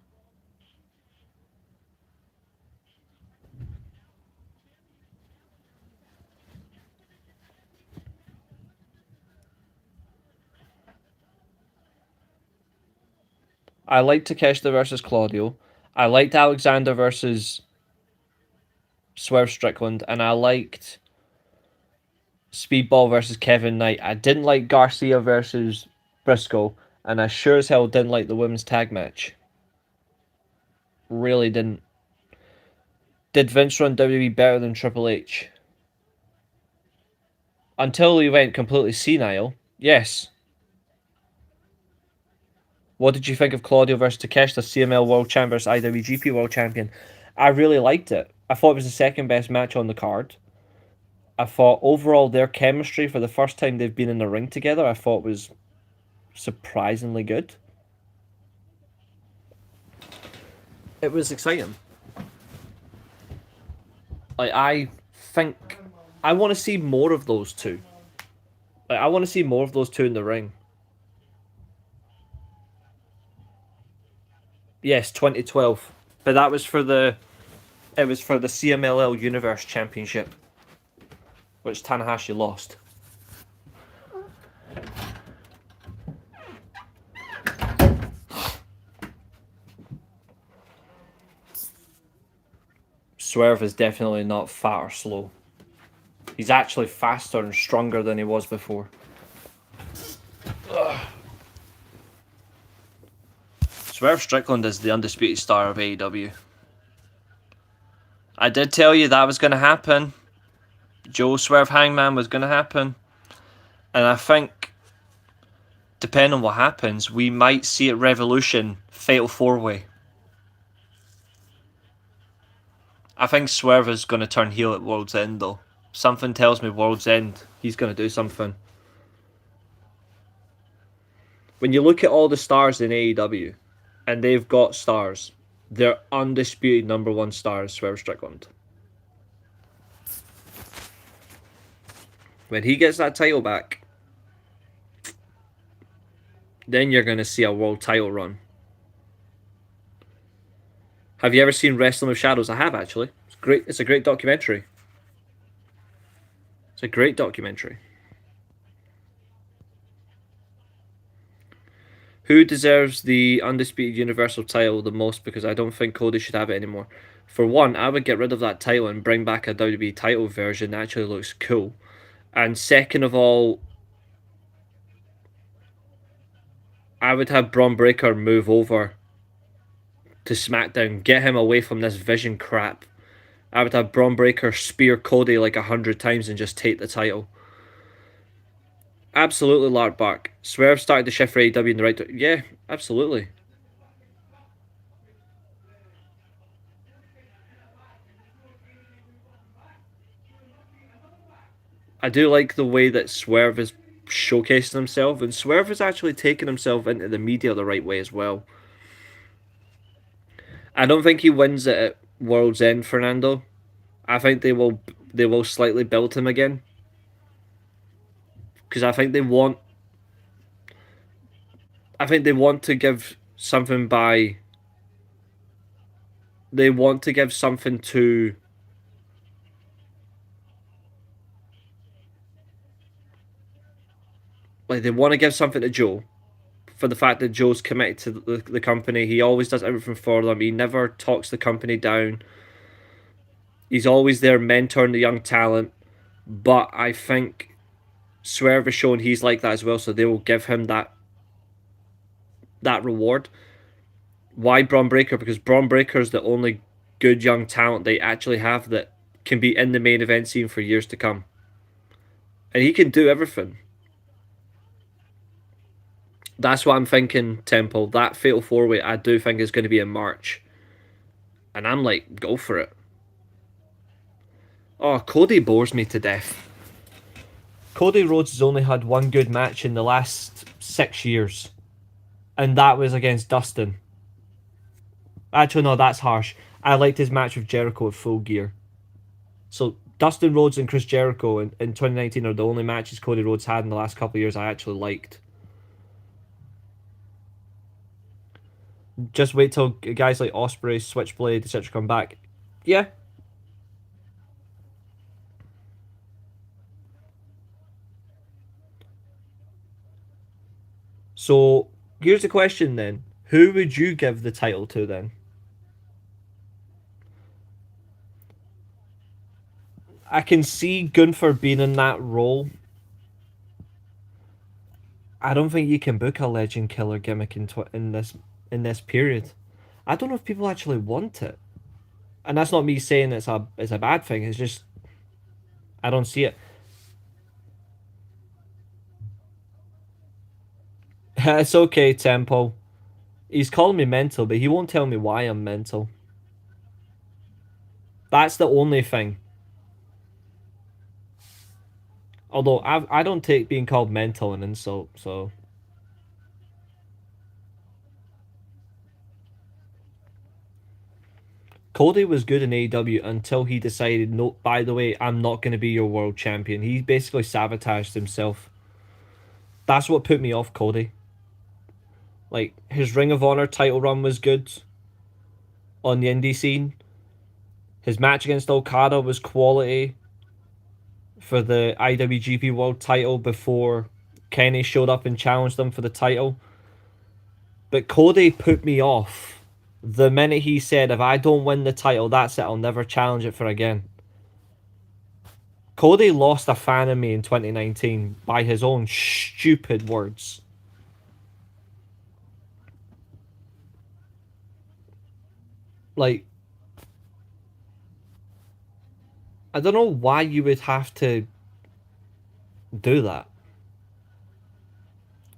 I liked Takeshita versus Claudio. I liked Alexander versus Swerve Strickland, and I liked Speedball versus Kevin Knight. I didn't like Garcia versus Briscoe, and I sure as hell didn't like the women's tag match. Really didn't. Did Vince run WWE better than Triple H? Until he went completely senile, yes. What did you think of Claudio versus Takeshita, CML World Champion versus IWGP World Champion? I really liked it. I thought it was the second best match on the card. I thought overall their chemistry for the first time they've been in the ring together, I thought was surprisingly good. It was exciting. Like I think I want to see more of those two. Like I want to see more of those two in the ring. Yes, 2012. But that was for the it was for the CMLL Universe Championship, which Tanahashi lost. Swerve is definitely not fat or slow. He's actually faster and stronger than he was before. Ugh. Swerve Strickland is the undisputed star of AEW. I did tell you that was going to happen. Joe Swerve Hangman was going to happen. And I think, depending on what happens, we might see at Revolution Fatal 4-Way. I think Swerve is going to turn heel at World's End, though. Something tells me World's End, he's going to do something. When you look at all the stars in AEW, and they've got stars, they're undisputed number one stars, Swerve Strickland. When he gets that title back, then you're going to see a world title run. Have you ever seen Wrestling with Shadows? I have, actually. It's great. It's a great documentary. It's a great documentary. Who deserves the undisputed universal title the most? Because I don't think Cody should have it anymore. For one, I would get rid of that title and bring back a WWE title version that actually looks cool. And second of all, I would have Braun Breaker move over to SmackDown. Get him away from this Vision crap. I would have Braun Breaker spear Cody like 100 times and just take the title. Absolutely, Lark Bark. Swerve started the shift for AEW in the right direction. Yeah, absolutely. I do like the way that Swerve is showcasing himself, and Swerve is actually taking himself into the media the right way as well. I don't think he wins it at World's End, Fernando. I think they will slightly build him again. Because I think they want to give something by. They want to give something to. Like, they want to give something to Joe. For the fact that Joe's committed to the company. He always does everything for them. He never talks the company down. He's always there mentoring the young talent. But I think Swerve has shown he's like that as well. So they will give him that reward. Why Braun Breaker? Because Braun Breaker is the only good young talent they actually have that can be in the main event scene for years to come. And he can do everything. That's what I'm thinking, Temple. That Fatal 4-Way I do think is going to be in March. And I'm like, go for it. Oh, Cody bores me to death. Cody Rhodes has only had one good match in the last 6 years. And that was against Dustin. Actually, no, that's harsh. I liked his match with Jericho at Full Gear. So, Dustin Rhodes and Chris Jericho in 2019 are the only matches Cody Rhodes had in the last couple of years I actually liked. Just wait till guys like Ospreay, Switchblade, etc. come back. Yeah. So, here's the question then. Who would you give the title to then? I can see Gunther being in that role. I don't think you can book a legend killer gimmick in this period. I don't know if people actually want it, and that's not me saying it's a bad thing. It's just I don't see it. It's okay, Tempo. He's calling me mental, but he won't tell me why I'm mental. That's the only thing. Although I don't take being called mental an insult, so. Cody was good in AEW until he decided, no, by the way, I'm not going to be your world champion. He basically sabotaged himself. That's what put me off Cody. Like, his Ring of Honor title run was good on the indie scene. His match against Okada was quality for the IWGP World title before Kenny showed up and challenged them for the title. But Cody put me off the minute he said, if I don't win the title, that's it, I'll never challenge it for again. Cody lost a fan of me in 2019 by his own stupid words. Like, I don't know why you would have to do that.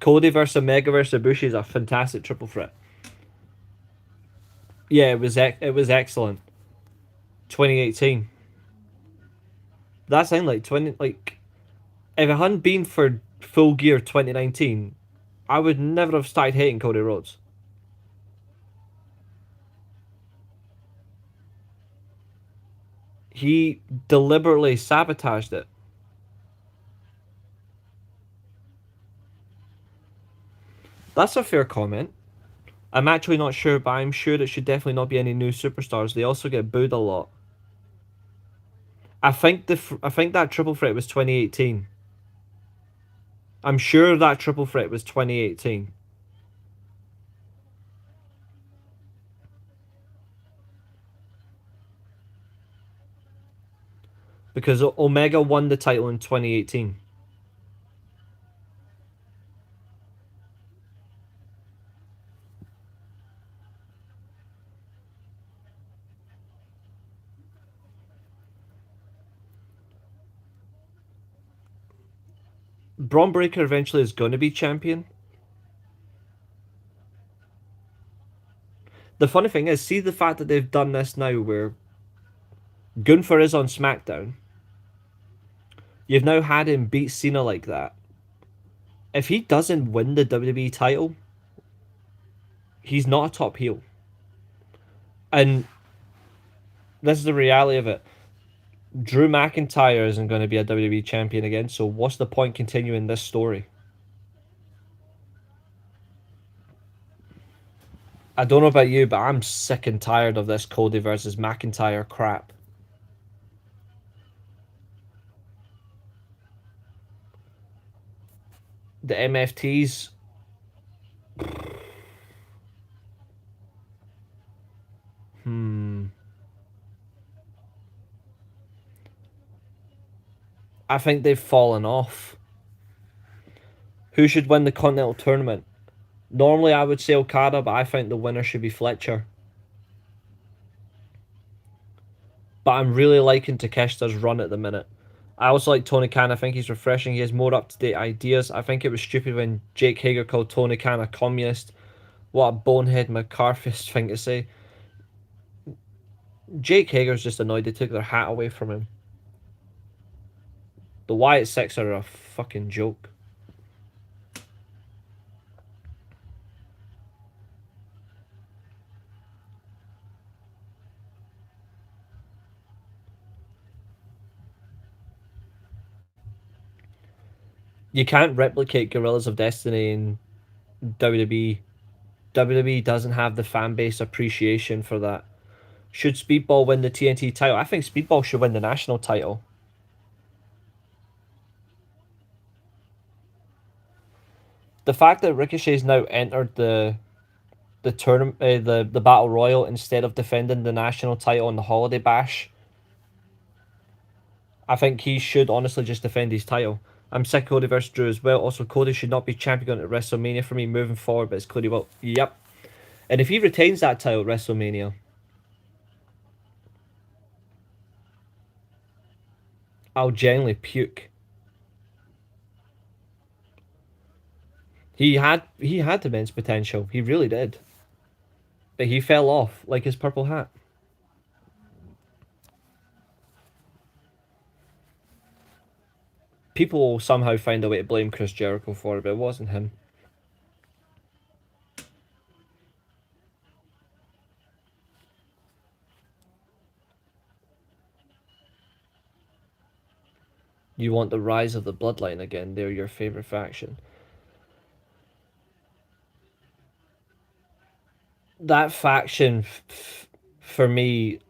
Cody versus Omega versus Ibushi is a fantastic triple threat. Yeah, it was excellent. 2018. That sound like 20 like if it hadn't been for Full Gear 2019, I would never have started hating Cody Rhodes. He deliberately sabotaged it. That's a fair comment. I'm actually not sure, but I'm sure it should definitely not be any new superstars. They also get booed a lot. I think that triple threat was 2018. I'm sure that triple threat was 2018 because Omega won the title in 2018. Braun Breaker eventually is going to be champion. The funny thing is, see the fact that they've done this now where Gunther is on SmackDown. You've now had him beat Cena like that. If he doesn't win the WWE title, he's not a top heel. And this is the reality of it. Drew McIntyre isn't going to be a WWE champion again, so what's the point continuing this story? I don't know about you, but I'm sick and tired of this Cody versus McIntyre crap. The MFTs. I think they've fallen off. Who should win the Continental Tournament? Normally I would say Okada, but I think the winner should be Fletcher. But I'm really liking Takeshita's run at the minute. I also like Tony Khan. I think he's refreshing. He has more up-to-date ideas. I think it was stupid when Jake Hager called Tony Khan a communist. What a bonehead McCarthyist thing to say. Jake Hager's just annoyed they took their hat away from him. The Wyatt Six are a fucking joke. You can't replicate Gorillas of Destiny in WWE. WWE doesn't have the fan base appreciation for that. Should Speedball win the TNT title? I think Speedball should win the national title. The fact that Ricochet's now entered the tournament, the battle royal instead of defending the national title in the Holiday Bash, I think he should honestly just defend his title. I'm sick of Cody versus Drew as well. Also, Cody should not be champion at WrestleMania for me moving forward, but it's Cody will. Yep. And if he retains that title at WrestleMania, I'll genuinely puke. He had immense potential. He really did. But he fell off like his purple hat. People will somehow find a way to blame Chris Jericho for it, but it wasn't him. You want the rise of the bloodline again. They're your favorite faction. That faction, for me,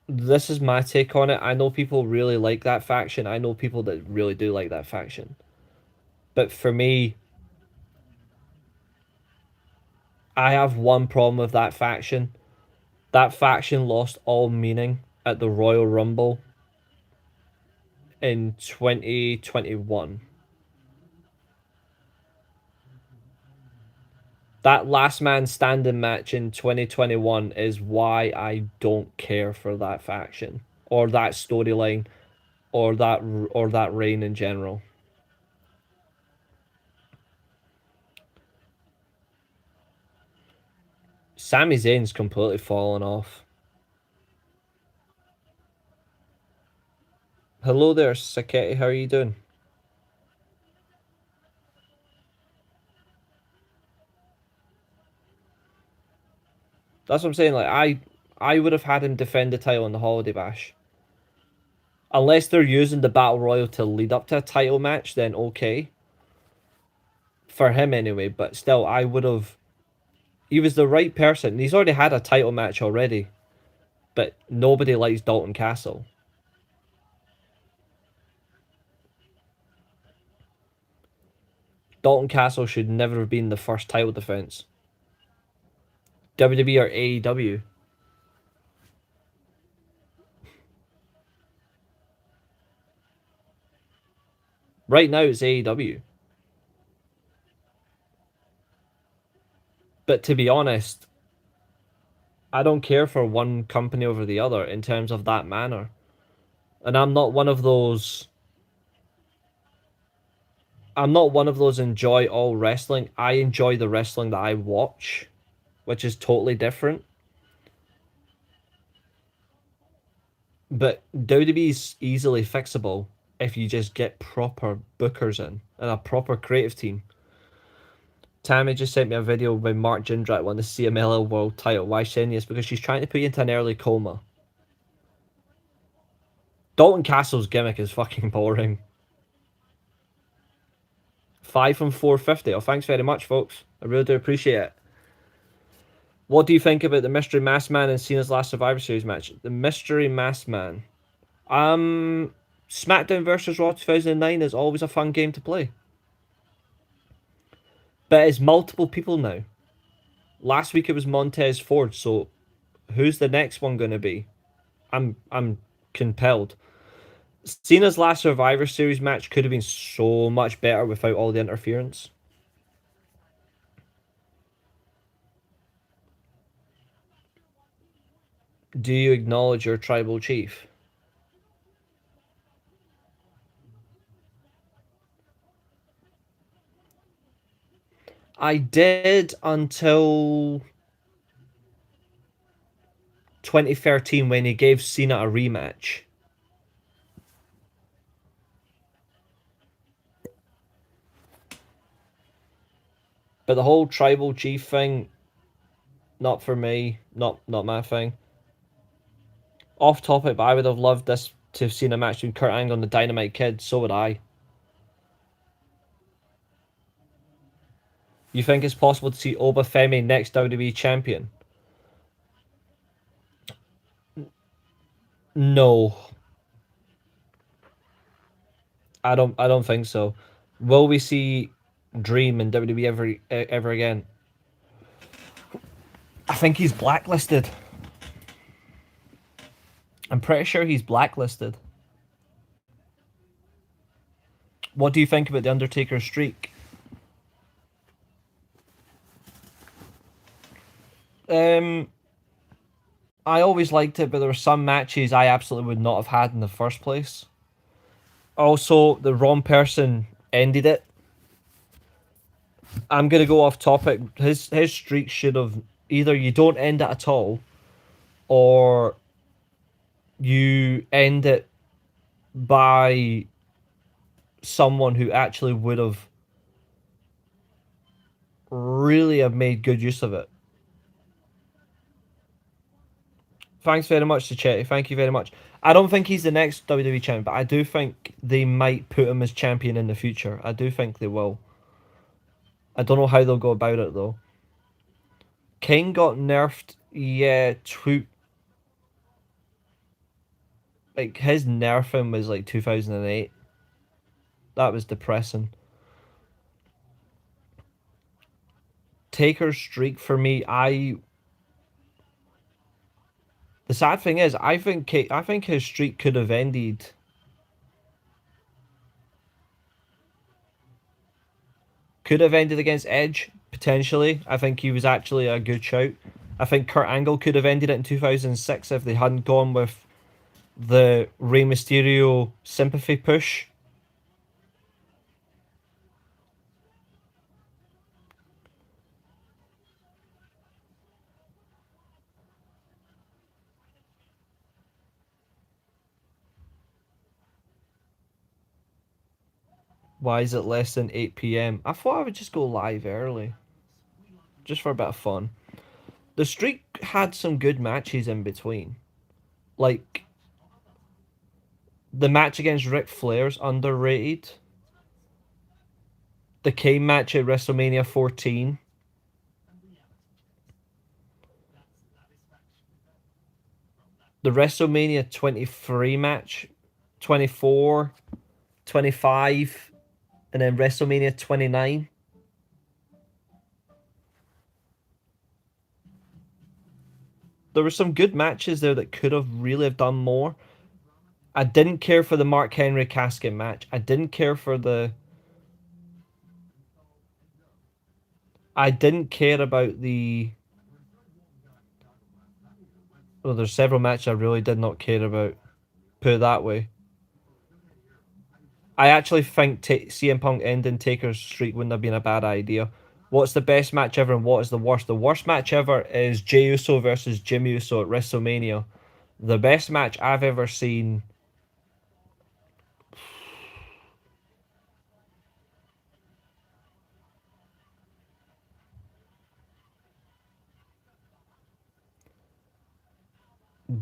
this is my take on it. I know people really like that faction. I know people that really do like that faction. But for me, I have one problem with that faction. That faction lost all meaning at the Royal Rumble in 2021. That last man standing match in 2021 is why I don't care for that faction or that storyline or that reign in general. Sami Zayn's completely fallen off. Hello there, Saketti. How are you doing? That's what I'm saying. Like I would have had him defend the title in the Holiday Bash. Unless they're using the Battle Royal to lead up to a title match, then okay. For him anyway, but still, I would have. He was the right person. He's already had a title match already, but nobody likes Dalton Castle. Dalton Castle should never have been the first title defense. WWE or AEW. Right now it's AEW. But to be honest, I don't care for one company over the other in terms of that manner. And I'm not one of those enjoy all wrestling. I enjoy the wrestling that I watch, which is totally different. But WWE is easily fixable if you just get proper bookers in and a proper creative team. Tammy just sent me a video by Mark Jindrak won the CMLL World title. Why saying this? Because she's trying to put you into an early coma. Dalton Castle's gimmick is fucking boring. 5 from 450. Oh, thanks very much, folks. I really do appreciate it. What do you think about the Mystery Masked Man and Cena's last Survivor Series match? The Mystery Masked Man. SmackDown versus Raw 2009 is always a fun game to play. But it's multiple people now. Last week it was Montez Ford, so who's the next one going to be? I'm compelled. Cena's last Survivor Series match could have been so much better without all the interference. Do you acknowledge your tribal chief? I did until 2013 when he gave Cena a rematch. But the whole tribal chief thing, not for me, not my thing. Off topic, but I would have loved this to have seen a match between Kurt Angle and the Dynamite Kid. So would I. You think it's possible to see Obafemi next WWE champion? No, I don't think so. Will we see Dream in WWE ever again? I think he's blacklisted. I'm pretty sure he's blacklisted. What do you think about the Undertaker streak? I always liked it, but there were some matches I absolutely would not have had in the first place. Also, the wrong person ended it. I'm gonna go off topic. His streak should have either you don't end it at all, or you end it by someone who actually would have really have made good use of it. Thanks very much to Chetty. Thank you very much. I don't think he's the next WWE champion, but I do think they might put him as champion in the future. I do think they will. I don't know how they'll go about it though. King got nerfed, yeah, his nerfing was like 2008. That was depressing. Taker's streak for me, the sad thing is, I think his streak could have ended. Could have ended against Edge potentially. I think he was actually a good shout. I think Kurt Angle could have ended it in 2006 if they hadn't gone with the Rey Mysterio sympathy push. Why is it less than 8 p.m.? I thought I would just go live early, just for a bit of fun. The streak had some good matches in between. Like, the match against Ric Flair's underrated. The Kane match at WrestleMania 14. The WrestleMania 23 match, 24, 25, and then WrestleMania 29. There were some good matches there that could have really have done more. I didn't care for the Mark Henry casket match. I didn't care for the. I didn't care about the. Well, there's several matches I really did not care about. Put it that way. I actually think CM Punk ending Taker's streak wouldn't have been a bad idea. What's the best match ever and what is the worst? The worst match ever is Jey Uso versus Jimmy Uso at WrestleMania. The best match I've ever seen.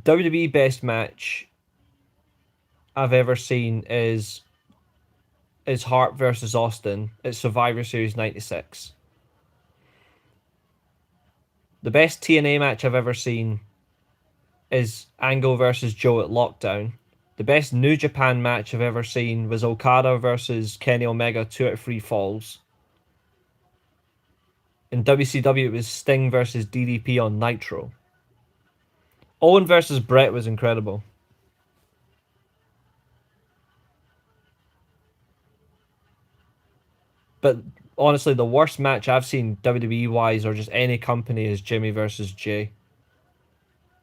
WWE best match I've ever seen is Hart versus Austin at Survivor Series 96. The best TNA match I've ever seen is Angle versus Joe at Lockdown. The best New Japan match I've ever seen was Okada versus Kenny Omega 2 out of 3 falls. In WCW, it was Sting versus DDP on Nitro. Owen versus Brett was incredible. But honestly, the worst match I've seen WWE wise or just any company is Jimmy versus Jay.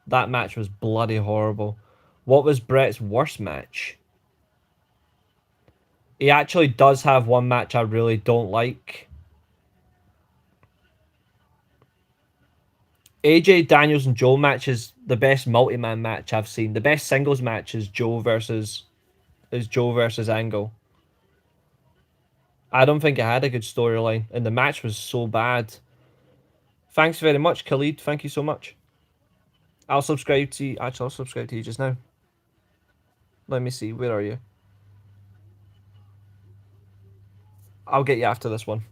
That match was bloody horrible. What was Brett's worst match? He actually does have one match I really don't like. AJ Daniels and Joe match is the best multi-man match I've seen. The best singles match is Joe versus Angle. I don't think it had a good storyline, and the match was so bad. Thanks very much, Khalid. Thank you so much. I'll subscribe to you. Actually, I'll subscribe to you just now. Let me see. Where are you? I'll get you after this one.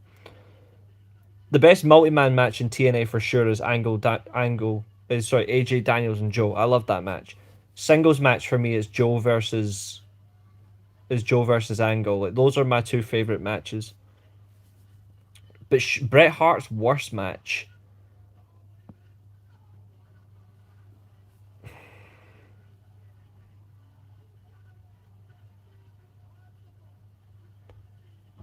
The best multi-man match in TNA for sure is AJ Daniels and Joe. I love that match. Singles match for me is Joe versus Angle. Like, those are my two favorite matches. But Bret Hart's worst match.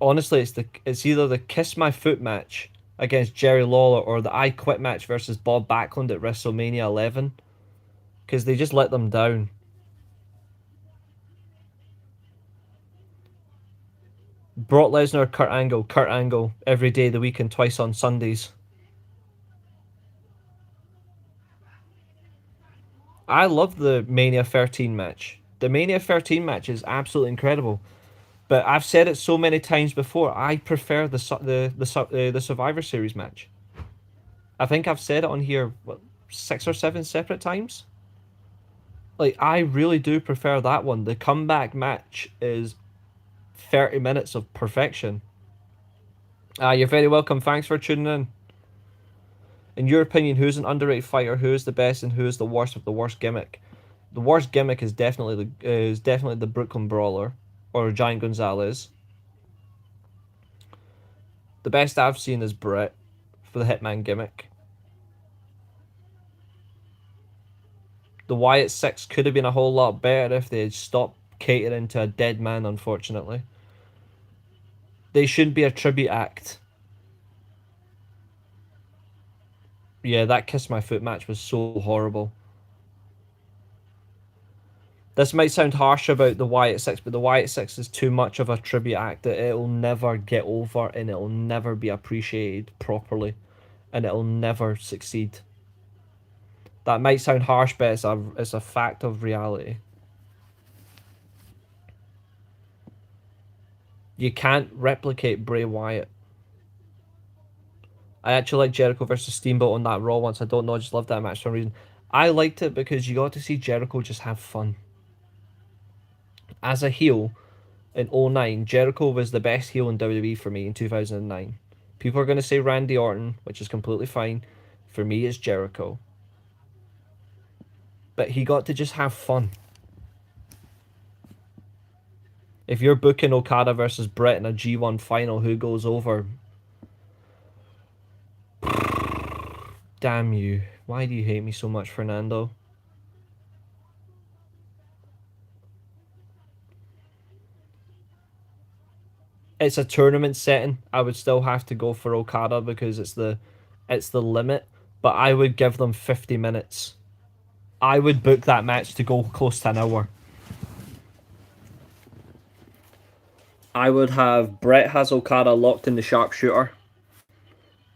Honestly, it's either the Kiss My Foot match against Jerry Lawler or the I Quit match versus Bob Backlund at WrestleMania 11, because they just let them down. Brock Lesnar, Kurt Angle every day of the week and twice on Sundays. I love the Mania 13 match. The Mania 13 match is absolutely incredible. But I've said it so many times before. I prefer the Survivor Series match. I think I've said it on here 6 or 7 separate times. Like, I really do prefer that one. The comeback match is 30 minutes of perfection. You're very welcome. Thanks for tuning in. In your opinion, who's an underrated fighter? Who is the best and who is the worst with the worst gimmick? The worst gimmick is definitely the Brooklyn Brawler or Giant Gonzalez. The best I've seen is Brett, with a Hitman gimmick. The Wyatt Six could have been a whole lot better if they had stopped catering to a dead man, unfortunately. They shouldn't be a tribute act. Yeah, that Kiss My Foot match was so horrible. This might sound harsh about the Wyatt Six, but the Wyatt Six is too much of a tribute act that it'll never get over and it'll never be appreciated properly and it'll never succeed. That might sound harsh, but it's a fact of reality. You can't replicate Bray Wyatt. I actually like Jericho versus Steamboat on that Raw once. I don't know, I just loved that match for some reason. I liked it because you got to see Jericho just have fun. As a heel, in 2009, Jericho was the best heel in WWE for me in 2009. People are going to say Randy Orton, which is completely fine. For me, it's Jericho. But he got to just have fun. If you're booking Okada versus Brett in a G1 final, who goes over? Damn you. Why do you hate me so much, Fernando? It's a tournament setting. I would still have to go for Okada because it's the limit. But I would give them 50 minutes. I would book that match to go close to an hour. I would have Brett has Okada locked in the sharpshooter.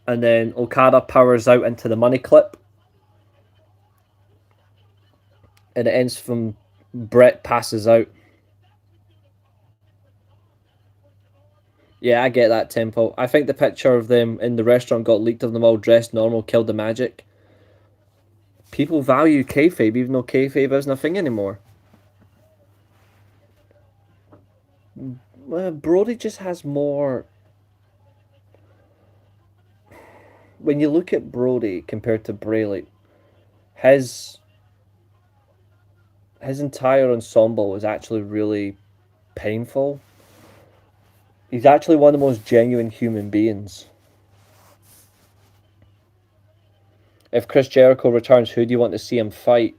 And then Okada powers out into the money clip. And it ends from Brett passes out. Yeah, I get that tempo. I think the picture of them in the restaurant got leaked of them all dressed normal, killed the magic. People value kayfabe even though kayfabe isn't a thing anymore. Brody just has more... When you look at Brody compared to Bray, like, his entire ensemble is actually really painful. He's actually one of the most genuine human beings. If Chris Jericho returns, who do you want to see him fight?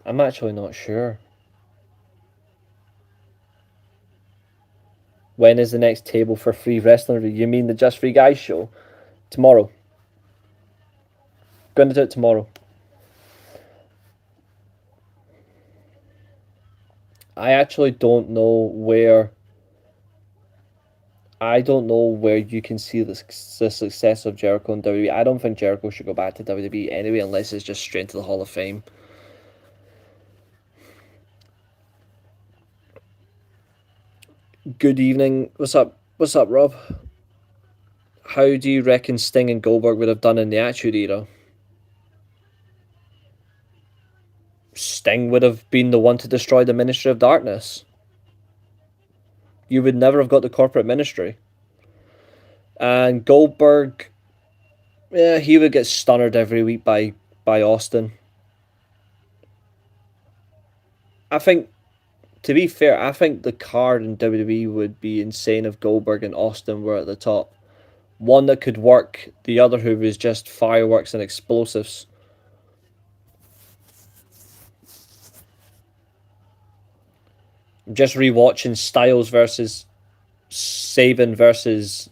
I'm actually not sure. When is the next table for free wrestling? You mean the Just Free Guys show? Tomorrow. Going to do it tomorrow. I actually don't know where... I don't know where you can see the success of Jericho in WWE. I don't think Jericho should go back to WWE anyway, unless it's just straight to the Hall of Fame. Good evening. What's up? What's up, Rob? How do you reckon Sting and Goldberg would have done in the Attitude Era? Sting would have been the one to destroy the Ministry of Darkness. You would never have got the corporate ministry. And Goldberg, yeah, he would get stunnered every week by Austin. I think, to be fair, I think the card in WWE would be insane if Goldberg and Austin were at the top. One that could work, the other who was just fireworks and explosives. I'm just rewatching Styles versus Sabin versus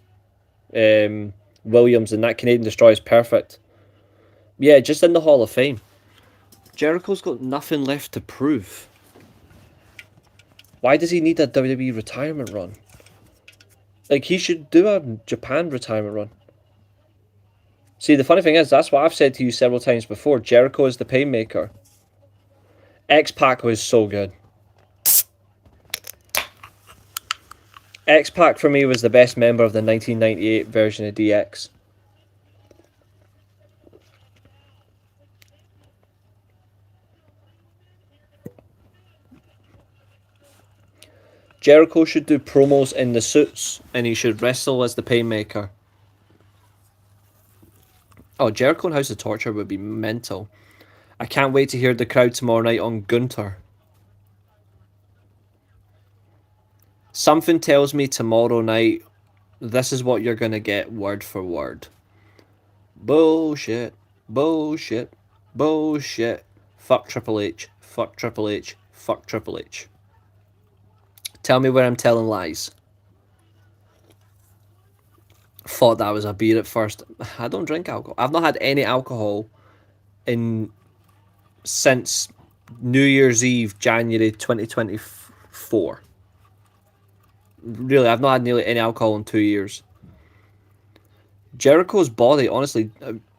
Williams, and that Canadian Destroyer is perfect. Yeah, just in the Hall of Fame. Jericho's got nothing left to prove. Why does he need a WWE retirement run? Like, he should do a Japan retirement run. See, the funny thing is, that's what I've said to you several times before. Jericho is the Painmaker. X-Pac was so good. X-Pac for me was the best member of the 1998 version of DX. Jericho should do promos in the suits and he should wrestle as the Painmaker. Oh, Jericho and House of Torture would be mental. I can't wait to hear the crowd tomorrow night on Gunter. Something tells me tomorrow night this is what you're gonna get word for word. Bullshit. Bullshit. Bullshit. Fuck Triple H. Fuck Triple H. Fuck Triple H. Tell me where I'm telling lies. Thought that was a beer at first. I don't drink alcohol. I've not had any alcohol in since New Year's Eve, January 2024. Really, I've not had nearly any alcohol in 2 years. Jericho's body, honestly,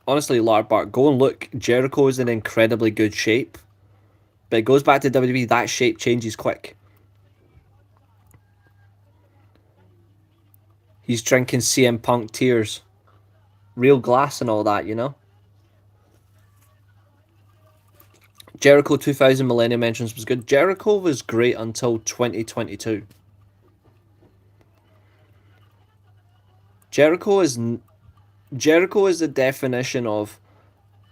Lark Bart, go and look. Jericho is in incredibly good shape, but it goes back to WWE. That shape changes quick. He's drinking CM Punk tears, real glass and all that, you know. Jericho 2000 Millennium Entrance was good. Jericho was great until 2022. Jericho is Jericho is the definition of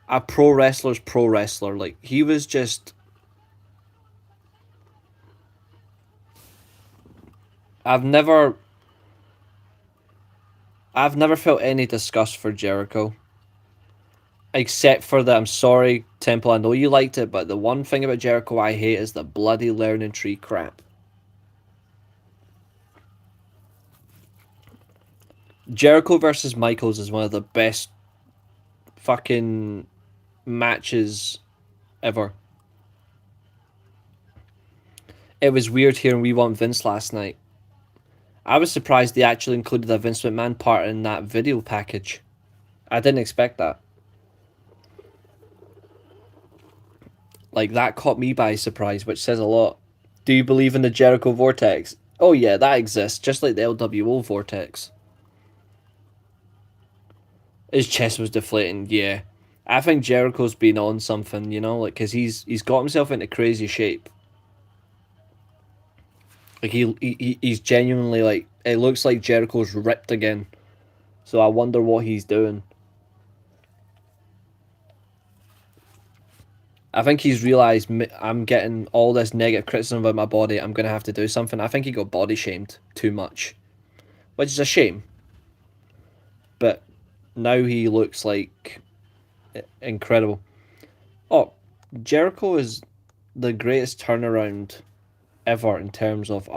a pro wrestler's pro wrestler. Like, he was just. I've never. I've never felt any disgust for Jericho. Except for that, I'm sorry, Temple, I know you liked it, but the one thing about Jericho I hate is the bloody learning tree crap. Jericho versus Michaels is one of the best fucking matches ever. It was weird hearing We Want Vince last night. I was surprised they actually included a Vince McMahon part in that video package. I didn't expect that. Like, that caught me by surprise, which says a lot. Do you believe in the Jericho Vortex? Oh yeah, that exists, just like the LWO Vortex. His chest was deflating, yeah. I think Jericho's been on something, you know, like, because he's got himself into crazy shape. Like, he's genuinely, like, it looks like Jericho's ripped again. So I wonder what he's doing. I think he's realised I'm getting all this negative criticism about my body. I'm going to have to do something. I think he got body shamed too much, which is a shame. But now he looks like incredible. Oh, Jericho is the greatest turnaround ever in terms of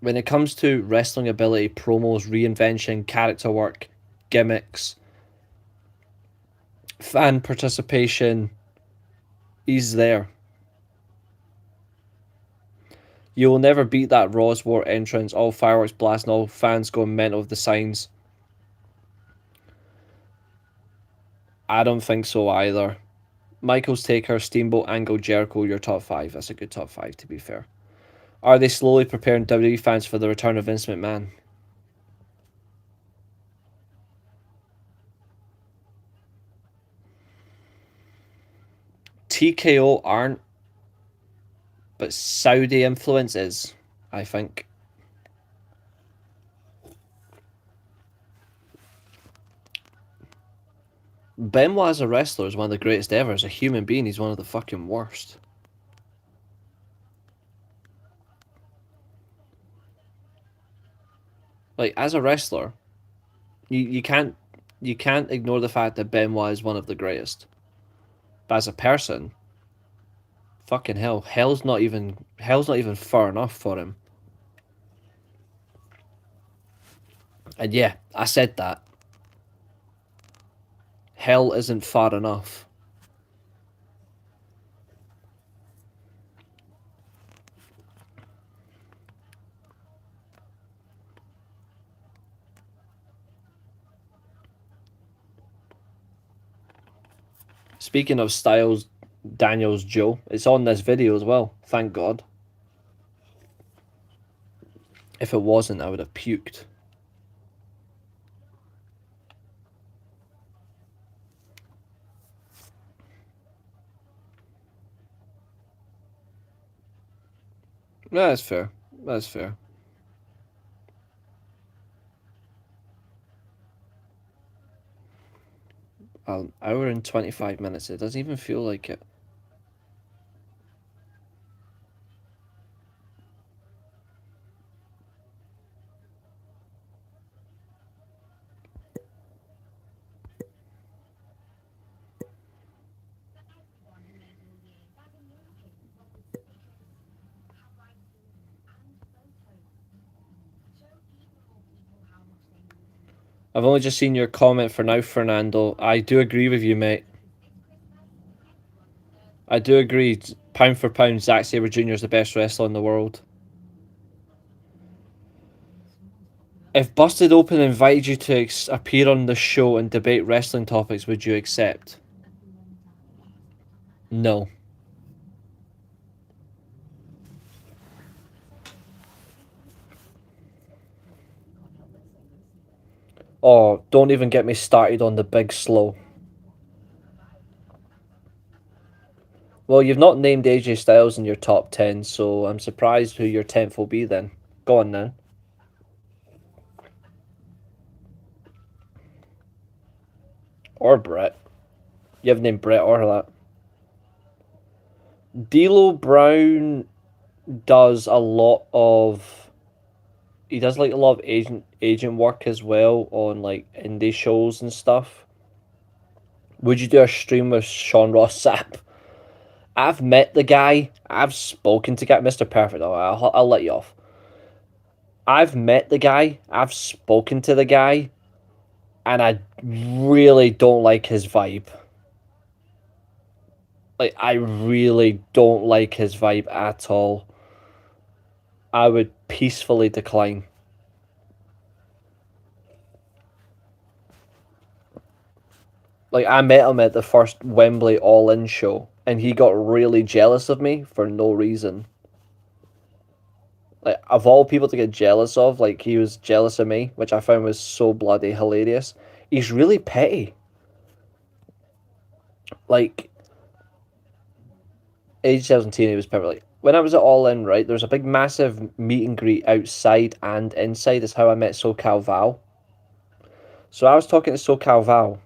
when it comes to wrestling ability, promos, reinvention, character work, gimmicks, fan participation. He's there. You will never beat that Raw's War entrance, all fireworks blasting, all fans going mental with the signs. I don't think so either. Michaels, Taker, Steamboat, Angle, Jericho, your top five. That's a good top five, to be fair. Are they slowly preparing WWE fans for the return of Vince McMahon? TKO aren't, but Saudi influence is, I think. Benoit as a wrestler is one of the greatest ever. As a human being, he's one of the fucking worst. Like, as a wrestler, you can't ignore the fact that Benoit is one of the greatest. But as a person, fucking hell, hell's not even far enough for him. And yeah, I said that. Hell isn't far enough. Speaking of Styles, Daniels, Joe, it's on this video as well. Thank God. If it wasn't, I would have puked. That's fair. That's fair. An hour and 25 minutes. It doesn't even feel like it. I've only just seen your comment for now, Fernando. I do agree with you, mate. I do agree. Pound for pound, Zack Sabre Jr. is the best wrestler in the world. If Busted Open invited you to appear on the show and debate wrestling topics, would you accept? No. Oh, don't even get me started on the Big Slow. Well, you've not named AJ Styles in your top 10, so I'm surprised who your 10th will be then. Go on now. Or Brett. You haven't named Brett or that. D'Lo Brown does a lot of... He does like a lot of agent work as well on like indie shows and stuff. Would you do a stream with Sean Ross Sapp? I've met the guy. I've spoken to guy. Mr. Perfect. I'll let you off. I've met the guy. I've spoken to the guy. And I really don't like his vibe. Like, I really don't like his vibe at all. I would peacefully decline. Like, I met him at the first Wembley All In show, and he got really jealous of me for no reason. Like, of all people to get jealous of, like, he was jealous of me, which I found was so bloody hilarious. He's really petty. Like, age 17, he was perfectly. When I was at All In, right, there was a big massive meet and greet outside and inside. Is how I met SoCal Val. So I was talking to SoCal Val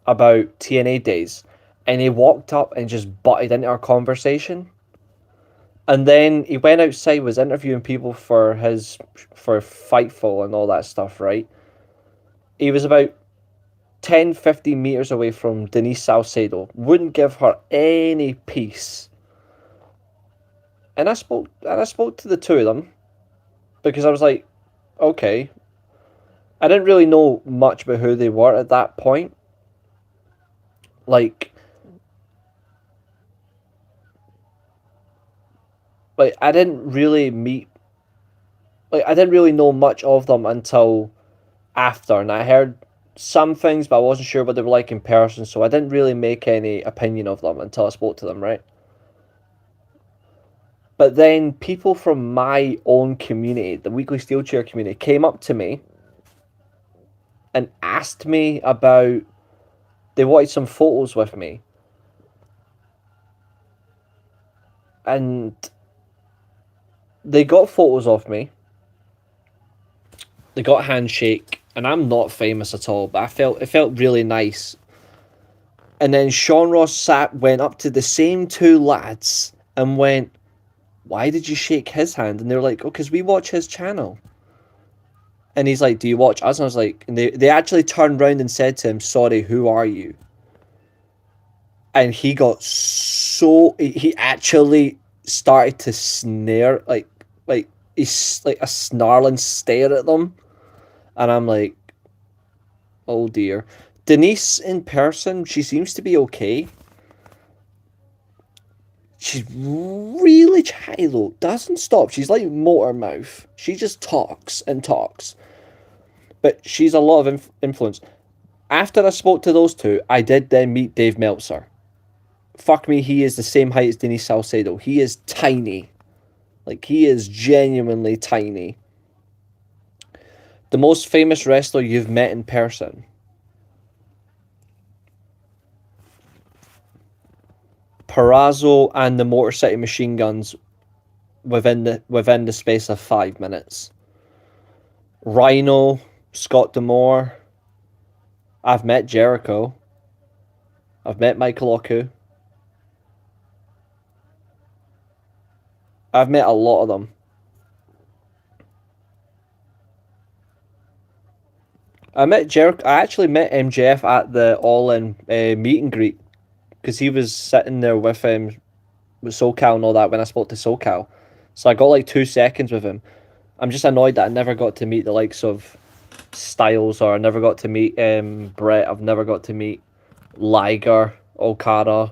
about TNA days, and he walked up and just butted into our conversation. And then he went outside, was interviewing people for Fightful and all that stuff, right? He was about 10, 15 meters away from Denise Salcedo. Wouldn't give her any peace. And I spoke to the two of them because I was like, okay. I didn't really know much about who they were at that point. Like I didn't really I didn't really know much of them until after, and I heard some things, but I wasn't sure what they were like in person, so I didn't really make any opinion of them until I spoke to them, right? But then people from my own community, the Weekly Steelchair community, came up to me and asked me about... They wanted some photos with me. And they got photos of me. They got a handshake. And I'm not famous at all, but it felt really nice. And then Sean Ross Sapp went up to the same two lads and went, why did you shake his hand? And they were like, oh, because we watch his channel. And he's like, do you watch us? And I was like, and they actually turned around and said to him, sorry, who are you? And he got he actually started to snare, he's like a snarling stare at them. And I'm like, oh dear. Denise in person, she seems to be okay. She's really chatty though. Doesn't stop. She's like motor mouth. She just talks and talks. But she's a lot of influence. After I spoke to those two, I did then meet Dave Meltzer. Fuck me, he is the same height as Denise Salcedo. He is tiny. Like, he is genuinely tiny. The most famous wrestler you've met in person? Perazzo and the Motor City Machine Guns within the space of 5 minutes. Rhino, Scott D'Amore. I've met Jericho. I've met Michael Oku. I've met a lot of them. I actually met MJF at the All In meet and greet because he was sitting there with SoCal and all that when I spoke to SoCal. So I got like 2 seconds with him. I'm just annoyed that I never got to meet the likes of Styles, or I never got to meet Brett. I've never got to meet Liger, Okada.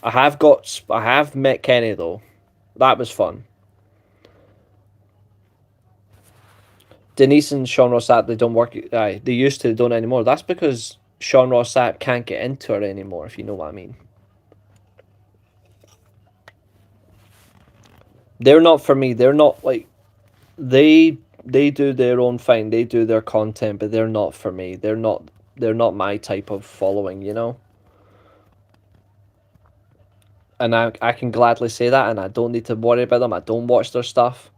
I have met Kenny though. That was fun. Denise and Sean Ross Sapp, they don't work. They used to, don't anymore. That's because Sean Ross Sapp can't get into her anymore. If you know what I mean. They're not for me. They're not like they do their own thing. They do their content, but they're not for me. They're not my type of following. You know. And I can gladly say that, and I don't need to worry about them. I don't watch their stuff.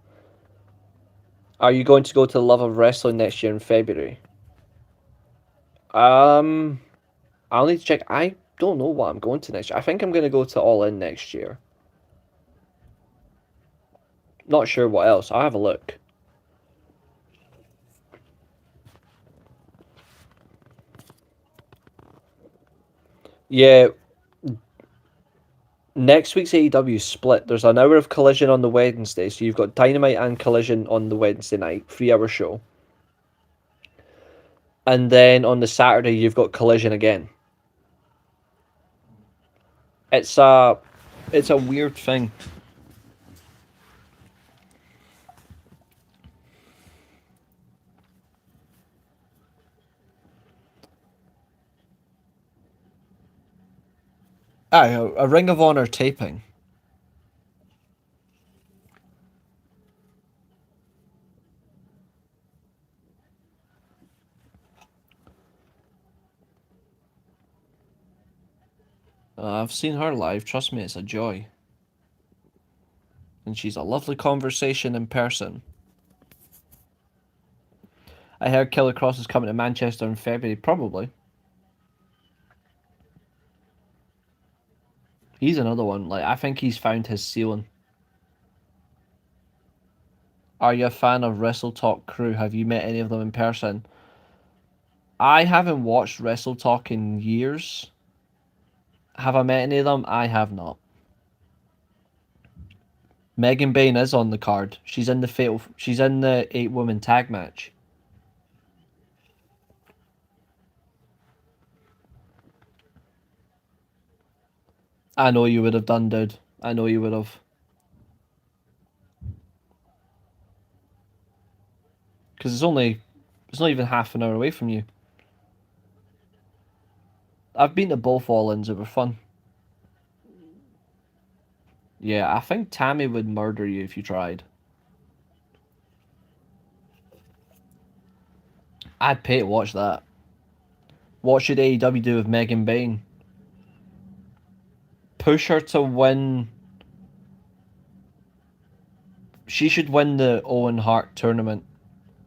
Are you going to go to the Love of Wrestling next year in February? Um, I'll need to check. I don't know what I'm going to next year. I think I'm going to go to All In next year. Not sure what else. I'll have a look. Yeah, next week's AEW split. There's an hour of Collision on the Wednesday, so you've got Dynamite and Collision on the Wednesday night, 3 hour show. And then on the Saturday you've got Collision again. It's a it's a weird thing. Aye, a Ring of Honor taping. I've seen her live. Trust me, it's a joy. And she's a lovely conversation in person. I heard Killer Cross is coming to Manchester in February. Probably. He's another one. Like, I think he's found his ceiling. Are you a fan of Wrestle Talk crew? Have you met any of them in person? I haven't watched Wrestle Talk in years. Have I met any of them? I have not. Megan Bayne is on the card. She's in the fatal. She's in the 8-woman tag match. I know you would have done, dude. I know you would have. Because it's not even half an hour away from you. I've been to both All-Ins. They were fun. Yeah, I think Tammy would murder you if you tried. I'd pay to watch that. What should AEW do with Megan Bayne? Push her to win. She should win the Owen Hart tournament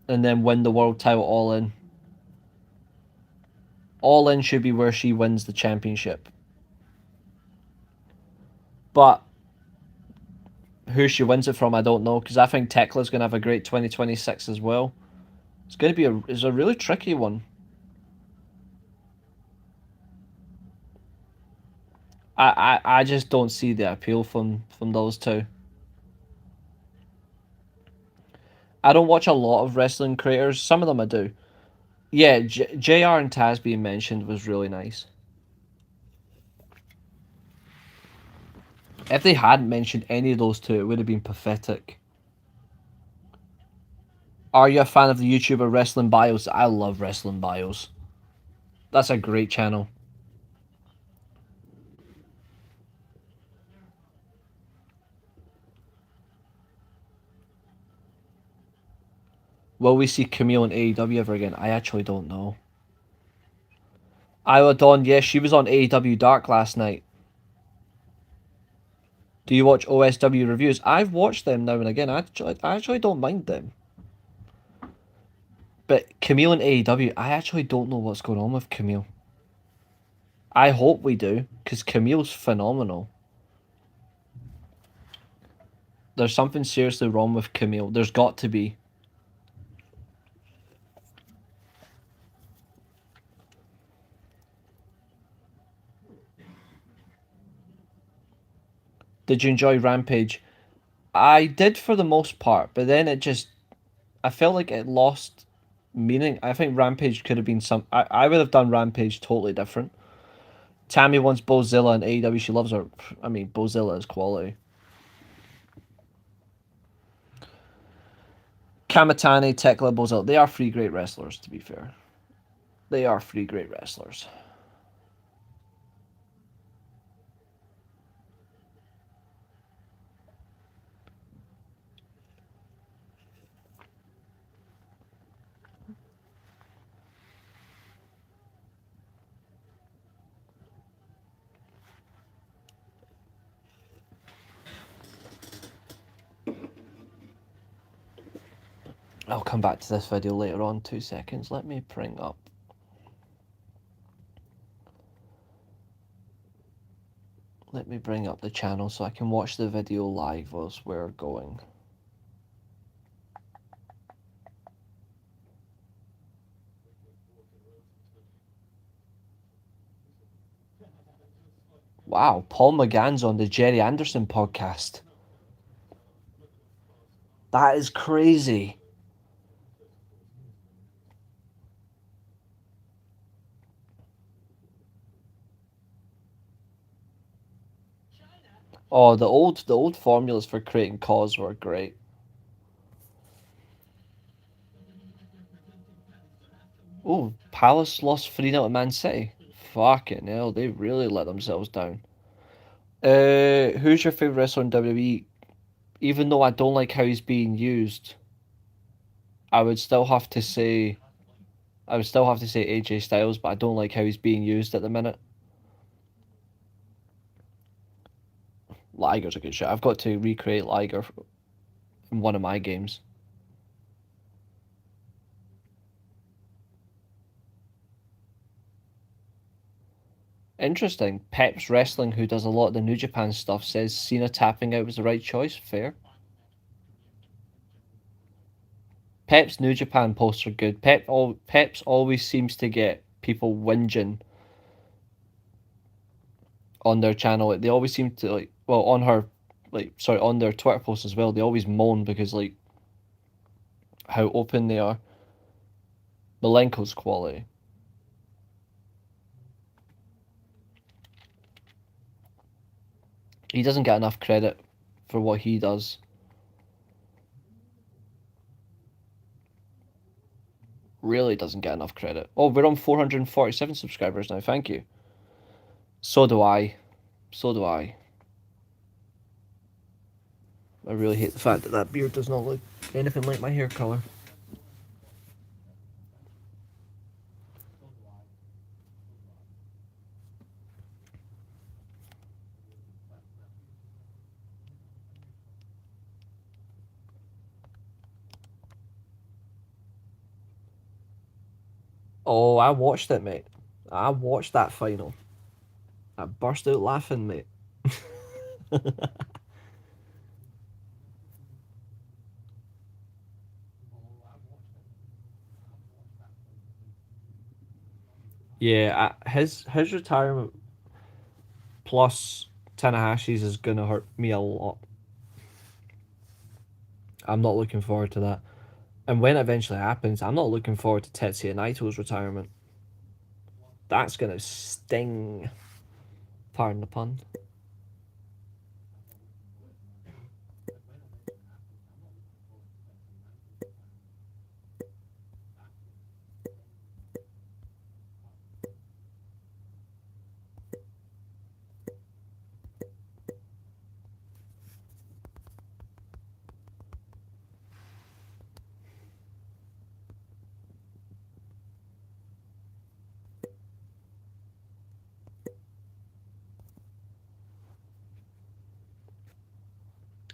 and then win the world title All In. All In should be where she wins the championship. But who she wins it from, I don't know, because I think Tekla's going to have a great 2026 as well. It's going to be it's a really tricky one. I just don't see the appeal from those two. I don't watch a lot of wrestling creators. Some of them I do. Yeah, JR and Taz being mentioned was really nice. If they hadn't mentioned any of those two, it would have been pathetic. Are you a fan of the YouTuber Wrestling Bios? I love Wrestling Bios. That's a great channel. Will we see Camille in AEW ever again? I actually don't know. Isla Dawn, yes, she was on AEW Dark last night. Do you watch OSW reviews? I've watched them now and again. I actually don't mind them. But Camille in AEW, I actually don't know what's going on with Camille. I hope we do, because Camille's phenomenal. There's something seriously wrong with Camille. There's got to be. Did you enjoy Rampage? I did for the most part, but then it just, I felt like it lost meaning. I think Rampage could have been some. I would have done Rampage totally different. Tammy wants Bozilla and AEW. She loves her. I mean, Bozilla is quality. Kamatani, Tekla, Bozilla. They are three great wrestlers, to be fair. They are three great wrestlers. I'll come back to this video later on. 2 seconds. Let me bring up. Let me bring up the channel so I can watch the video live as we're going. Wow, Paul McGann's on the Jerry Anderson podcast. That is crazy. Oh, the old formulas for creating cause were great. Oh, Palace lost 3-0 to Man City. Fucking hell, they really let themselves down. Who's your favourite wrestler in WWE? Even though I don't like how he's being used, I would still have to say AJ Styles, but I don't like how he's being used at the minute. Liger's a good shot. I've got to recreate Liger in one of my games. Interesting. Pep's Wrestling, who does a lot of the New Japan stuff, says Cena tapping out was the right choice. Fair. Pep's New Japan posts are good. Pep's always seems to get people whinging on their channel. They always seem to on her on their Twitter posts as well. They always moan because how open they are. Malenko's quality. He doesn't get enough credit for what he does. Really doesn't get enough credit. Oh, we're on 447 subscribers now. Thank you. So do I. So do I. I really hate the fact that that beard does not look anything like my hair colour. Oh, I watched it, mate. I watched that final. I burst out laughing, mate. Yeah, his retirement plus Tanahashi's is gonna hurt me a lot. I'm not looking forward to that. And when it eventually happens, I'm not looking forward to Tetsuya Naito's retirement. That's gonna sting. Pardon the pun.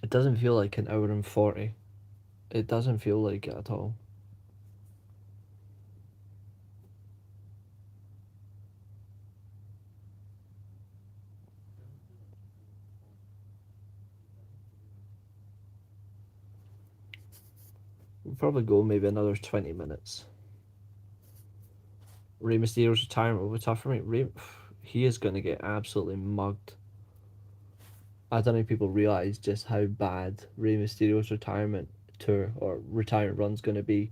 It doesn't feel like an hour and 40. It doesn't feel like it at all. We'll probably go maybe another 20 minutes. Rey Mysterio's retirement will be tough for me. He is going to get absolutely mugged. I don't think people realize just how bad Rey Mysterio's retirement tour or retirement run's going to be.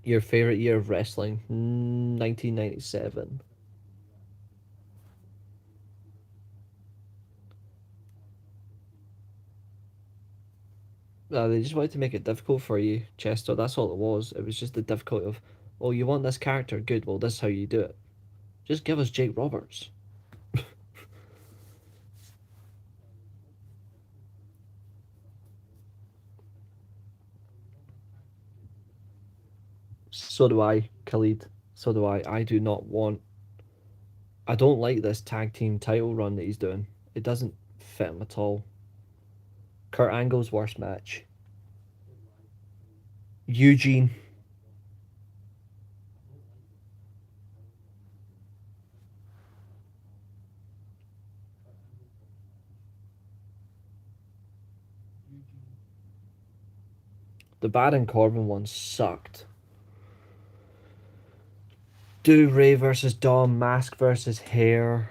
Your favorite year of wrestling? 1997. They just wanted to make it difficult for you, Chester. That's all it was. It was just the difficulty of, oh, you want this character? Good. Well, this is how you do it. Just give us Jake Roberts. So do I, Khalid. So do I. I do not want. I don't like this tag team title run that he's doing. It doesn't fit him at all. Kurt Angle's worst match. Eugene. The Baron Corbin one sucked. Do Ray versus Dom, mask versus hair.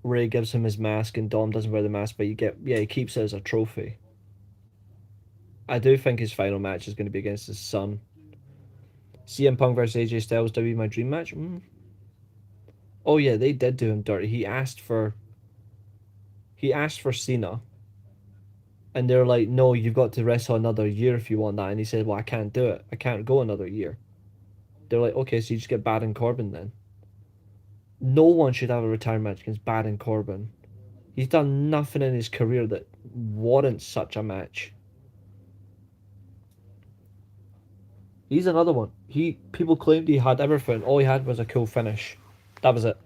Ray gives him his mask and Dom doesn't wear the mask, but he keeps it as a trophy. I do think his final match is going to be against his son. CM Punk versus AJ Styles, W my dream match. Oh yeah, they did do him dirty. He asked for Cena, and they're like, "No, you've got to wrestle another year if you want that." And he said, "Well, I can't do it. I can't go another year." They're like, "Okay, so you just get Baron Corbin then." No one should have a retirement match against Baron Corbin. He's done nothing in his career that warrants such a match. He's another one. People claimed he had everything. All he had was a cool finish. That was it.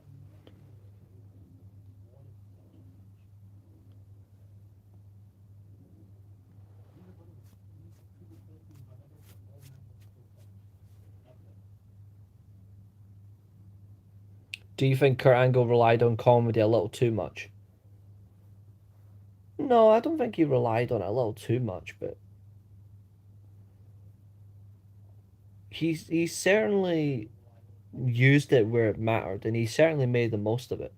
Do you think Kurt Angle relied on comedy a little too much? No, I don't think he relied on it a little too much, but he certainly used it where it mattered, and he certainly made the most of it.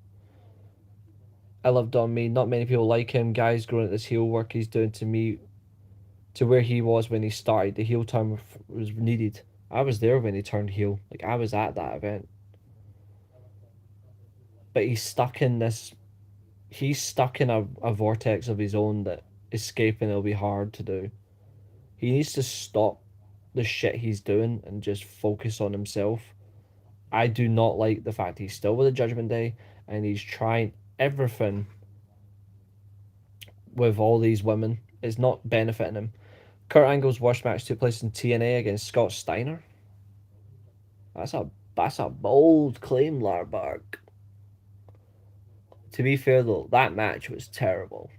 I love Don Me. Not many people like him. Guys growing at this heel work he's doing to me, to where he was when he started. The heel turn was needed. I was there when he turned heel. Like I was at that event, but he's stuck in this. He's stuck in a vortex of his own that escaping will be hard to do. He needs to stop the shit he's doing and just focus on himself. I do not like the fact he's still with the Judgment Day and he's trying everything with all these women. It's not benefiting him. Kurt Angle's worst match took place in TNA against Scott Steiner. That's a bold claim, Larberg. To be fair though, that match was terrible.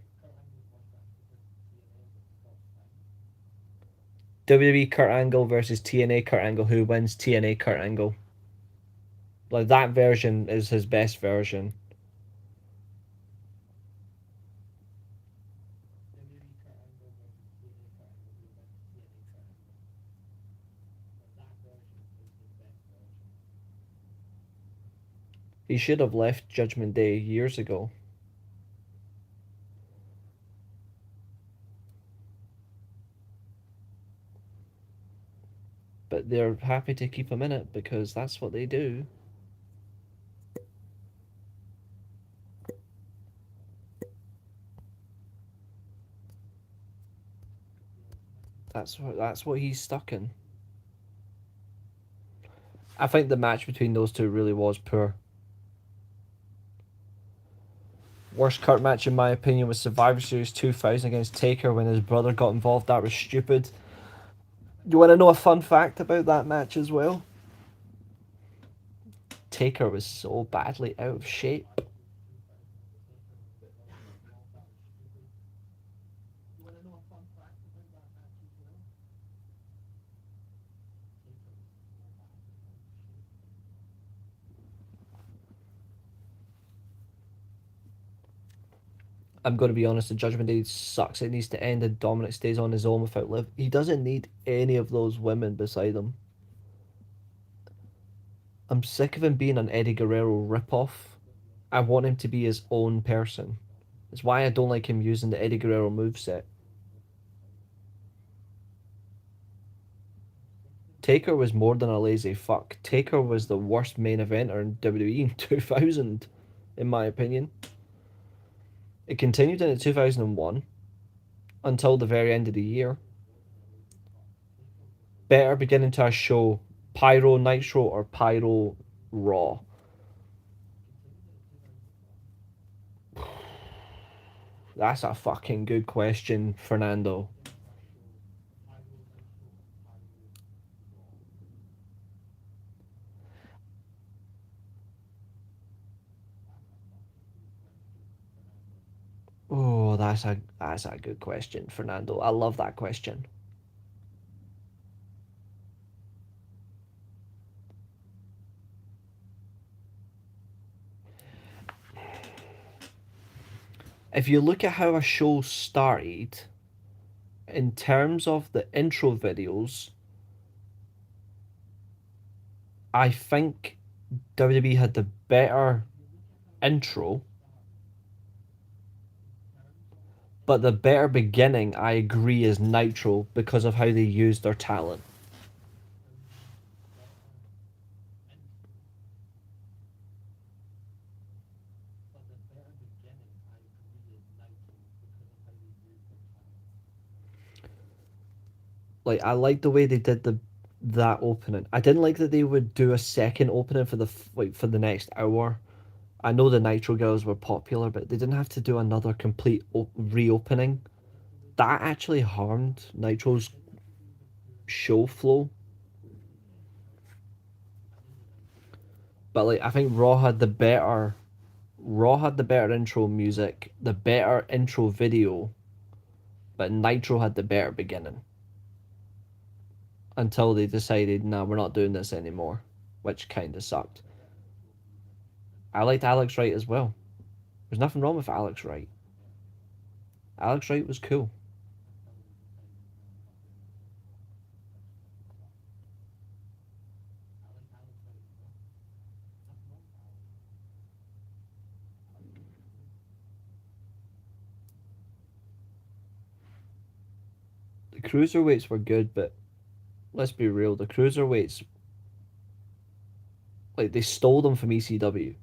WWE Kurt Angle versus TNA Kurt Angle. Who wins TNA Kurt Angle? Like that version is his best version. He should have left Judgment Day years ago. But they're happy to keep him in it because that's what they do. That's what he's stuck in. I think the match between those two really was poor. Worst Kurt match in my opinion was Survivor Series 2000 against Taker when his brother got involved. That was stupid. You want to know a fun fact about that match as well? Taker was so badly out of shape.
I'm going to be honest, the Judgment Day sucks. It needs to end and Dominic stays on his own without Liv. He doesn't need any of those women beside him. I'm sick of him being an Eddie Guerrero ripoff. I want him to be his own person. It's why I don't like him using the Eddie Guerrero moveset. Taker was more than a lazy fuck. Taker was the worst main eventer in WWE in 2000, in my opinion. It continued into 2001 until the very end of the year. Better beginning to a show Pyro Nitro or Pyro Raw. That's a fucking good question, Fernando. Oh, that's a good question, Fernando. I love that question. If you look at how a show started, in terms of the intro videos, I think WWE had the better intro, but the better beginning, I agree, is Nitro because of how they used their talent. Like I like the way they did the that opening. I didn't like that they would do a second opening for for the next hour. I know the Nitro girls were popular, but they didn't have to do another complete reopening. That actually harmed Nitro's show flow. But like I think Raw had the better intro music, the better intro video, but Nitro had the better beginning until they decided, nah, we're not doing this anymore, which kind of sucked. I liked Alex Wright as well. There's nothing wrong with Alex Wright. Alex Wright was cool. The cruiserweights were good, but let's be real, the cruiserweights, like they stole them from ECW.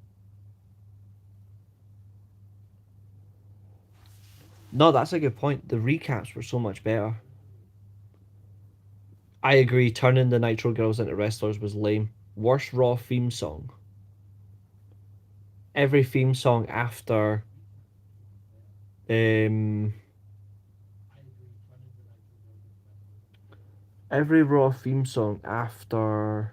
No, that's a good point. The recaps were so much better. I agree. Turning the Nitro girls into wrestlers was lame. Worst Raw theme song. Every theme song after um every Raw theme song after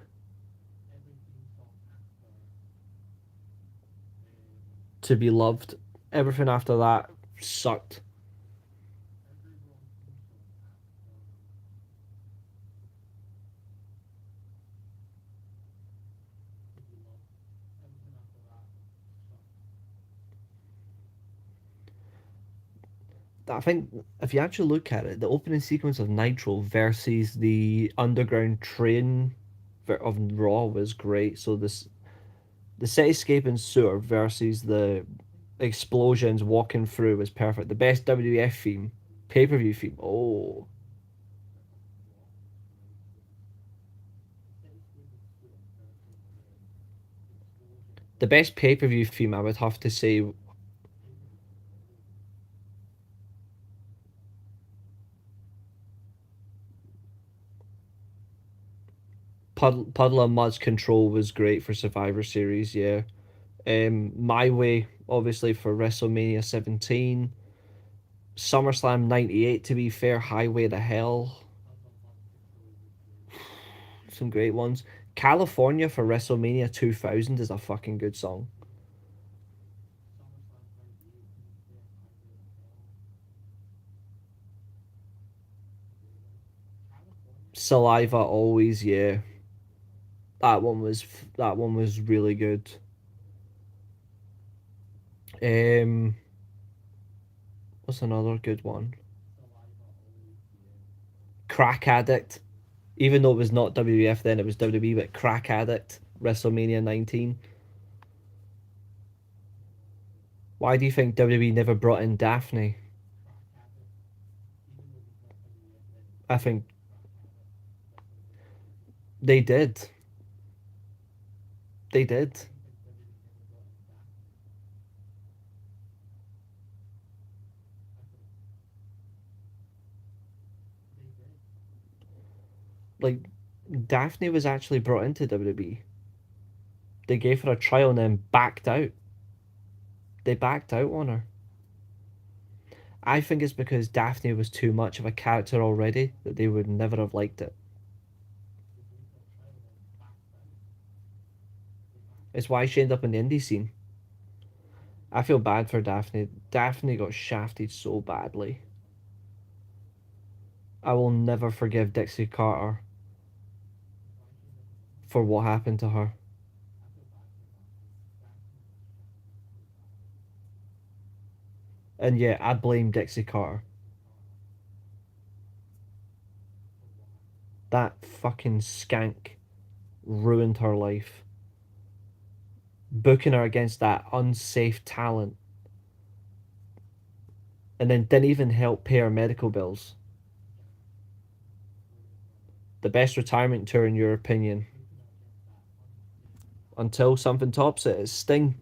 To Be Loved. Everything after that sucked. I think if you actually look at it, the opening sequence of Nitro versus the underground train of Raw was great. So the cityscape and sewer versus the explosions walking through was perfect. The best WWF theme, pay per view theme. Oh, the best pay per view theme I would have to say Puddle of Mud's Control was great for Survivor Series. Yeah, My Way obviously for WrestleMania 17. SummerSlam 98 to be fair, Highway to Hell, some great ones. California for WrestleMania 2000 is a fucking good song. Saliva always, yeah. That one was really good. Um What's another good one? Crack Addict. Even though it was not WWF then, it was WWE, but Crack Addict, WrestleMania 19. Why do you think WWE never brought in Daphne? I think they did. They did. Like, Daphne was actually brought into WWE. They gave her a trial and then backed out. They backed out on her. I think it's because Daphne was too much of a character already that they would never have liked it. It's why she ended up in the indie scene. I feel bad for Daphne. Daphne got shafted so badly. I will never forgive Dixie Carter for what happened to her. And yeah, I blame Dixie Carter. That fucking skank ruined her life. Booking her against that unsafe talent. And then didn't even help pay her medical bills. The best retirement tour in your opinion? Until something tops it, it's Sting.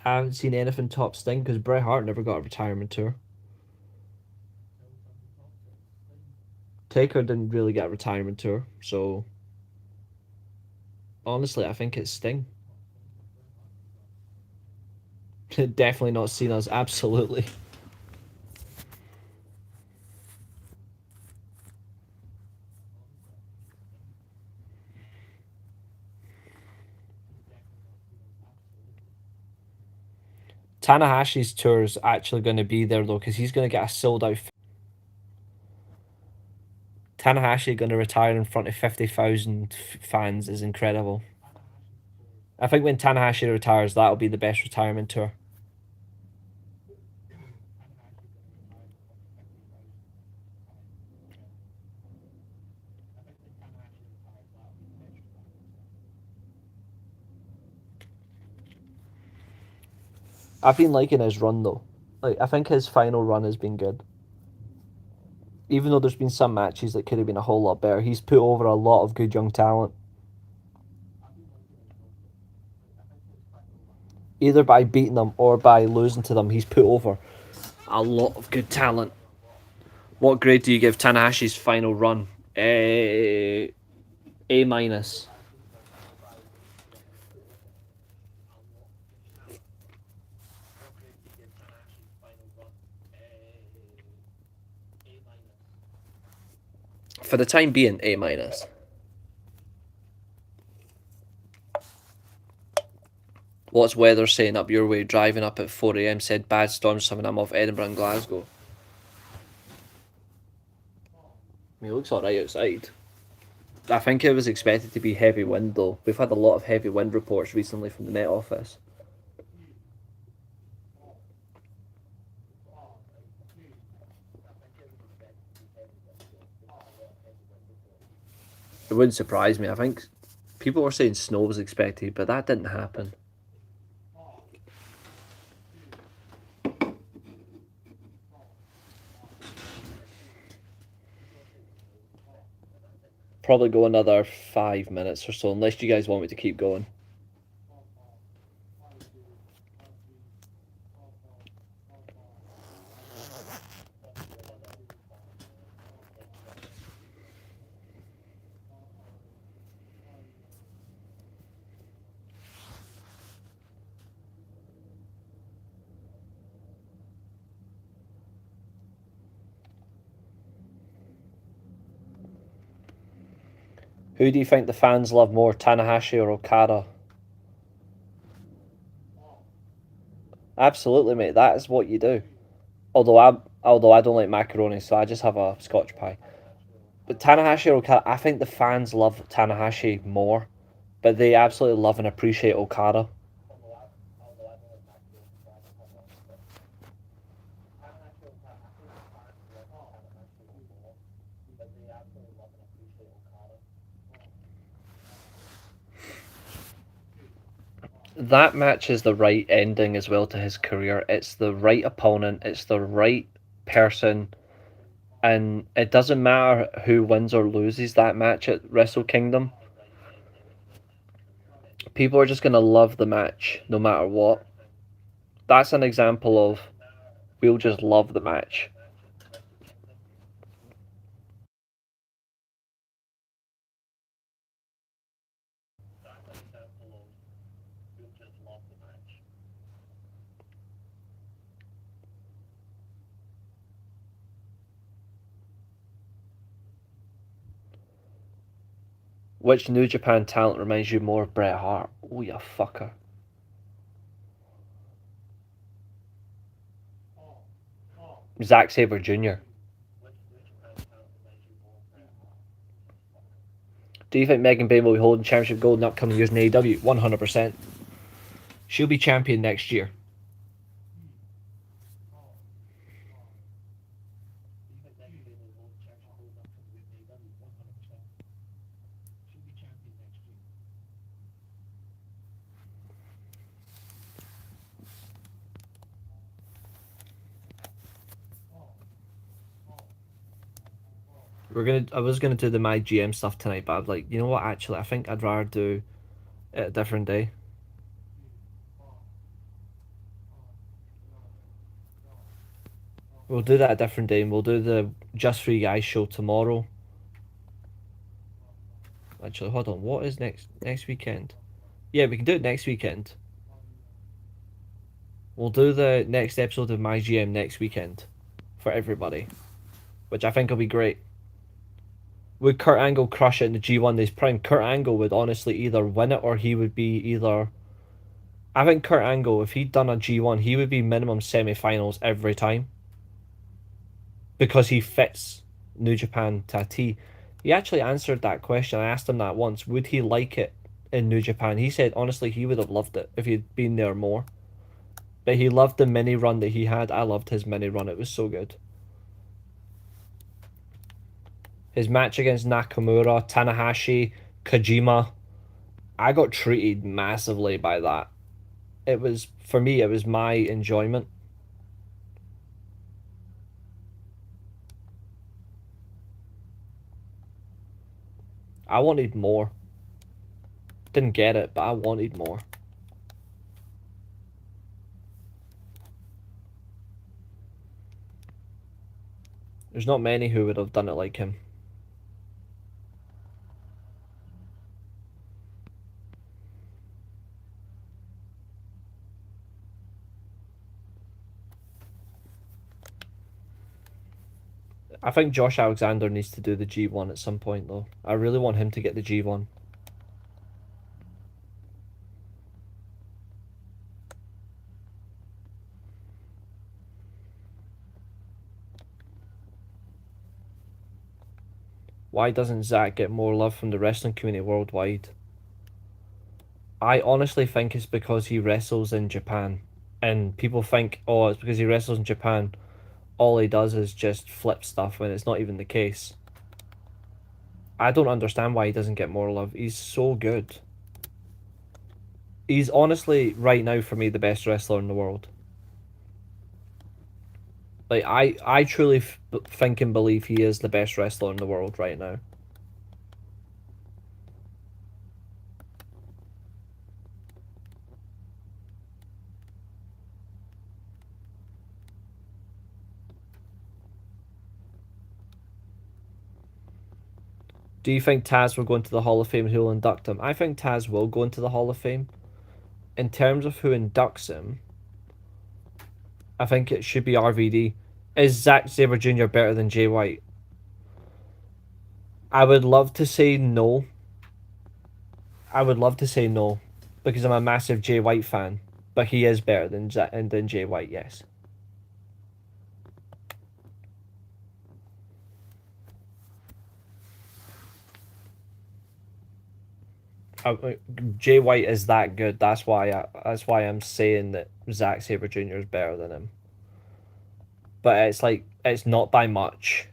I haven't seen anything top Sting because Bret Hart never got a retirement tour. Taker didn't really get a retirement tour, so honestly, I think it's Sting. Definitely not Cena's, absolutely. Tanahashi's tour is actually going to be there though, because he's going to get a sold out. Tanahashi going to retire in front of 50,000 fans is incredible. I think when Tanahashi retires, that'll be the best retirement tour. I've been liking his run though. Like I think his final run has been good. Even though there's been some matches that could have been a whole lot better, he's put over a lot of good young talent. Either by beating them or by losing to them, he's put over a lot of good talent. What grade do you give Tanahashi's final run? A minus. For the time being, A minus. What's weather saying up your way? Driving up at 4 a.m. said bad storms coming. I'm off Edinburgh and Glasgow. I mean, it looks alright outside. I think it was expected to be heavy wind though. We've had a lot of heavy wind reports recently from the Met Office. It wouldn't surprise me. I think people were saying snow was expected, but that didn't happen. Probably go another 5 minutes or so, unless you guys want me to keep going. Who do you think the fans love more, Tanahashi or Okada? Absolutely, mate. That is what you do. Although I don't like macaroni, so I just have a Scotch pie. But Tanahashi or Okada, I think the fans love Tanahashi more, but they absolutely love and appreciate Okada.
that match is the right ending as well to his career. It's the right opponent. It's the right person, and it doesn't matter who wins or loses that match at Wrestle Kingdom. People are just gonna love the match no matter what. That's an example of we'll just love the match. Which New Japan talent reminds you more of Bret Hart? Oh, you fucker. Zack Sabre Jr. Do you think Megan Bayne will be holding championship gold in upcoming years in AEW? 100%. She'll be champion next year. I was gonna do the my GM stuff tonight, but I'm like, you know what? Actually, I think I'd rather do it a different day. We'll do that a different day, and we'll do the Just for You Guys show tomorrow. Actually, hold on. What is next weekend? Yeah, we can do it next weekend. We'll do the next episode of my GM next weekend for everybody, which I think will be great. Would Kurt Angle crush it in the G1 this prime? Kurt Angle would honestly either win it or he would be either. I think Kurt Angle, if he'd done a G1, he would be minimum semi-finals every time because he fits New Japan to a T. He actually answered that question. I asked him that once. Would he like it in New Japan? He said honestly he would have loved it if he'd been there more. But he loved the mini run that he had. I loved his mini run. It was so good. His match against Nakamura, Tanahashi, Kojima, I got treated massively by that. It was, for me, it was my enjoyment. I wanted more. Didn't get it, but I wanted more. There's not many who would have done it like him. I think Josh Alexander needs to do the G1 at some point, though. I really want him to get the G1. Why doesn't Zack get more love from the wrestling community worldwide? I honestly think it's because he wrestles in Japan. And people think, oh, it's because he wrestles in Japan. All he does is just flip stuff when it's not even the case. I don't understand why he doesn't get more love. He's so good. He's honestly, right now, for me, the best wrestler in the world. Like, I truly think and believe he is the best wrestler in the world right now. Do you think Taz will go into the Hall of Fame? Who will induct him? I think Taz will go into the Hall of Fame. In terms of who inducts him, I think it should be RVD. Is Zack Sabre Jr. better than Jay White? I would love to say no. I would love to say no because I'm a massive Jay White fan, but he is better than Jay White. Yes. Jay White is that good. That's why I'm saying that Zack Sabre Jr. is better than him. But it's like it's not by much.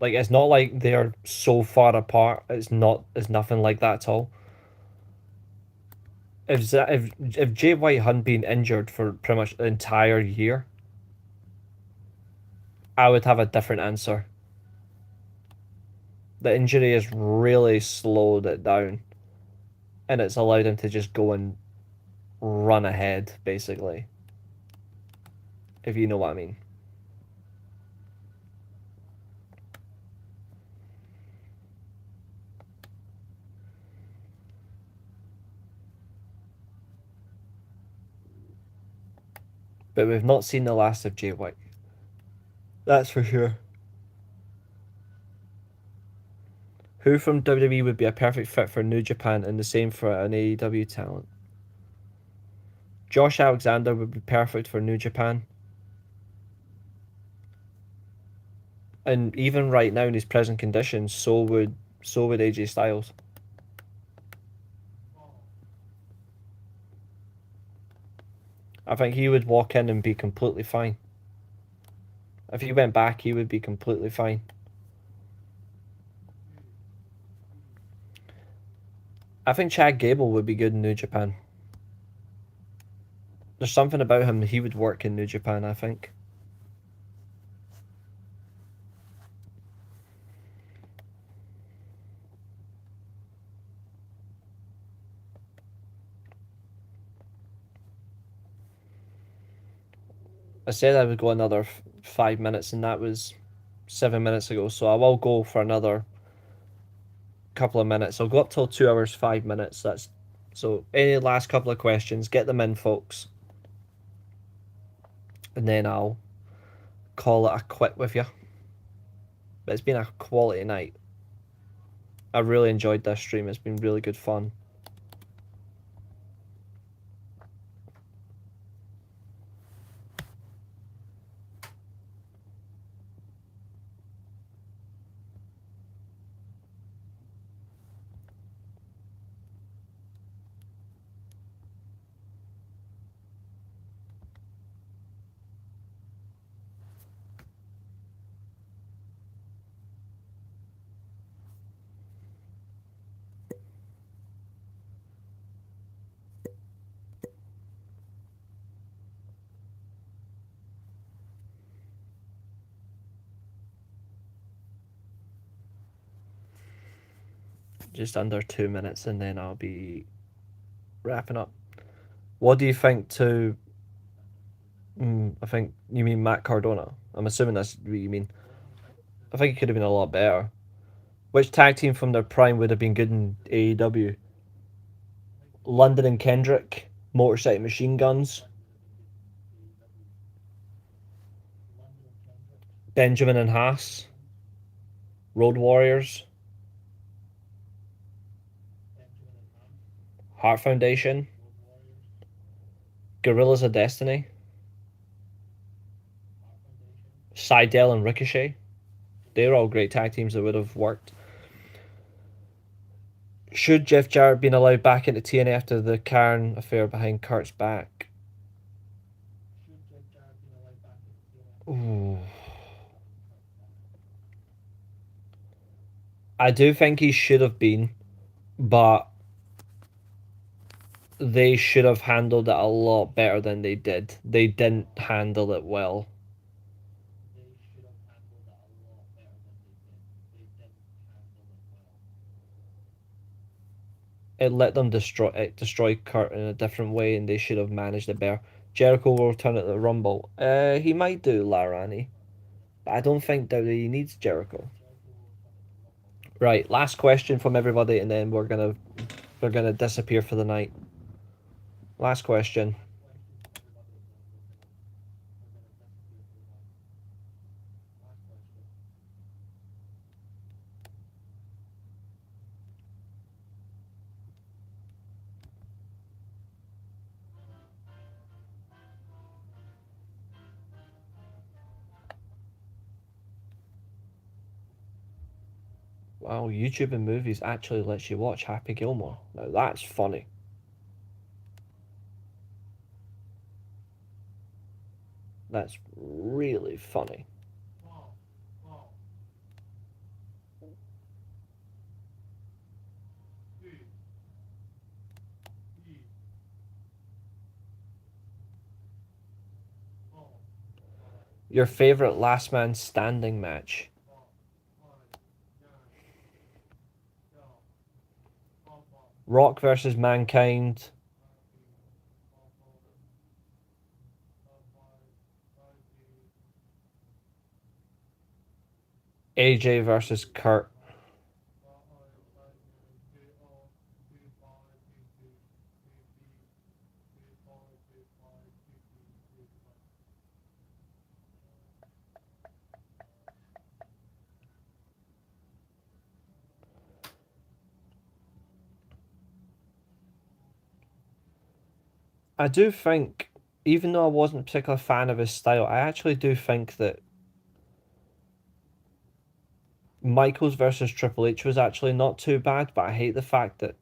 Like it's not like they're so far apart. It's nothing like that at all.
if Jay White hadn't been injured for pretty much the entire year, I would have a different answer. The injury has really slowed it down, and it's allowed him to just go and run ahead, basically. If you know what I mean. But we've not seen the last of Jay White. That's for sure. Who from WWE would be a perfect fit for New Japan and the same for an AEW talent? Josh Alexander would be perfect for New Japan. And even right now in his present conditions, so would AJ Styles. I think he would walk in and be completely fine. If he went back, he would be completely fine. I think Chad Gable would be good in New Japan. There's something about him, he would work in New Japan, I think. I said I would go another 5 minutes, and that was 7 minutes ago. So I will go for another couple of minutes. I'll go up till 2 hours 5 minutes. That's so. Any last couple of questions? Get them in, folks, and then I'll call it a quit with you. But it's been a quality night. I really enjoyed this stream. It's been really good fun. Just under 2 minutes, and then I'll be wrapping up. What do you think to? I think you mean Matt Cardona. I'm assuming that's what you mean. I think it could have been a lot better. Which tag team from their prime would have been good in AEW? London and Kendrick, Motorcycle Machine Guns, Benjamin and Haas, Road Warriors, Heart Foundation, Gorillas of Destiny, Seidel and Ricochet. They're all great tag teams that would have worked. Should Jeff Jarrett been allowed back into TNA after the Karen affair behind Kurt's back? Ooh. I do think he should have been, but they should have handled it a lot better than they did. They didn't handle it well. It let them destroy Kurt in a different way, and they should have managed it better. Jericho will return at the Rumble. He might do, Larani, but I don't think WWE needs Jericho. Right, last question from everybody, and then we're gonna disappear for the night. Last question. Wow, YouTube and movies actually lets you watch Happy Gilmore. Now that's funny. That's really funny. Your favorite last man standing match. Rock versus Mankind. AJ versus Kurt. I do think, even though I wasn't a particular fan of his style, I actually do think that Michaels versus Triple H was actually not too bad, but I hate the fact that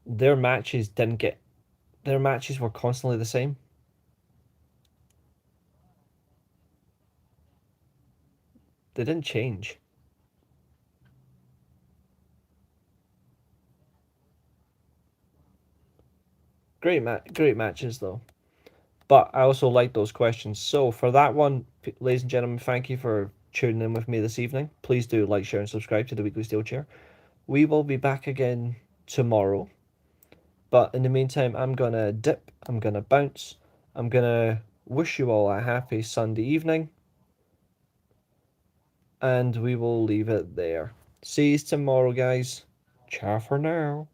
their matches didn't get their matches were constantly the same. They didn't change. Great matches though. But I also like those questions. So for that one, ladies and gentlemen, thank you for tuning in with me this evening. Please do like, share, and subscribe to the Weekly Steelchair. We will be back again tomorrow. But in the meantime, I'm gonna dip, I'm gonna bounce, I'm gonna wish you all a happy Sunday evening, and we will leave it there. See you tomorrow, guys. Ciao for now.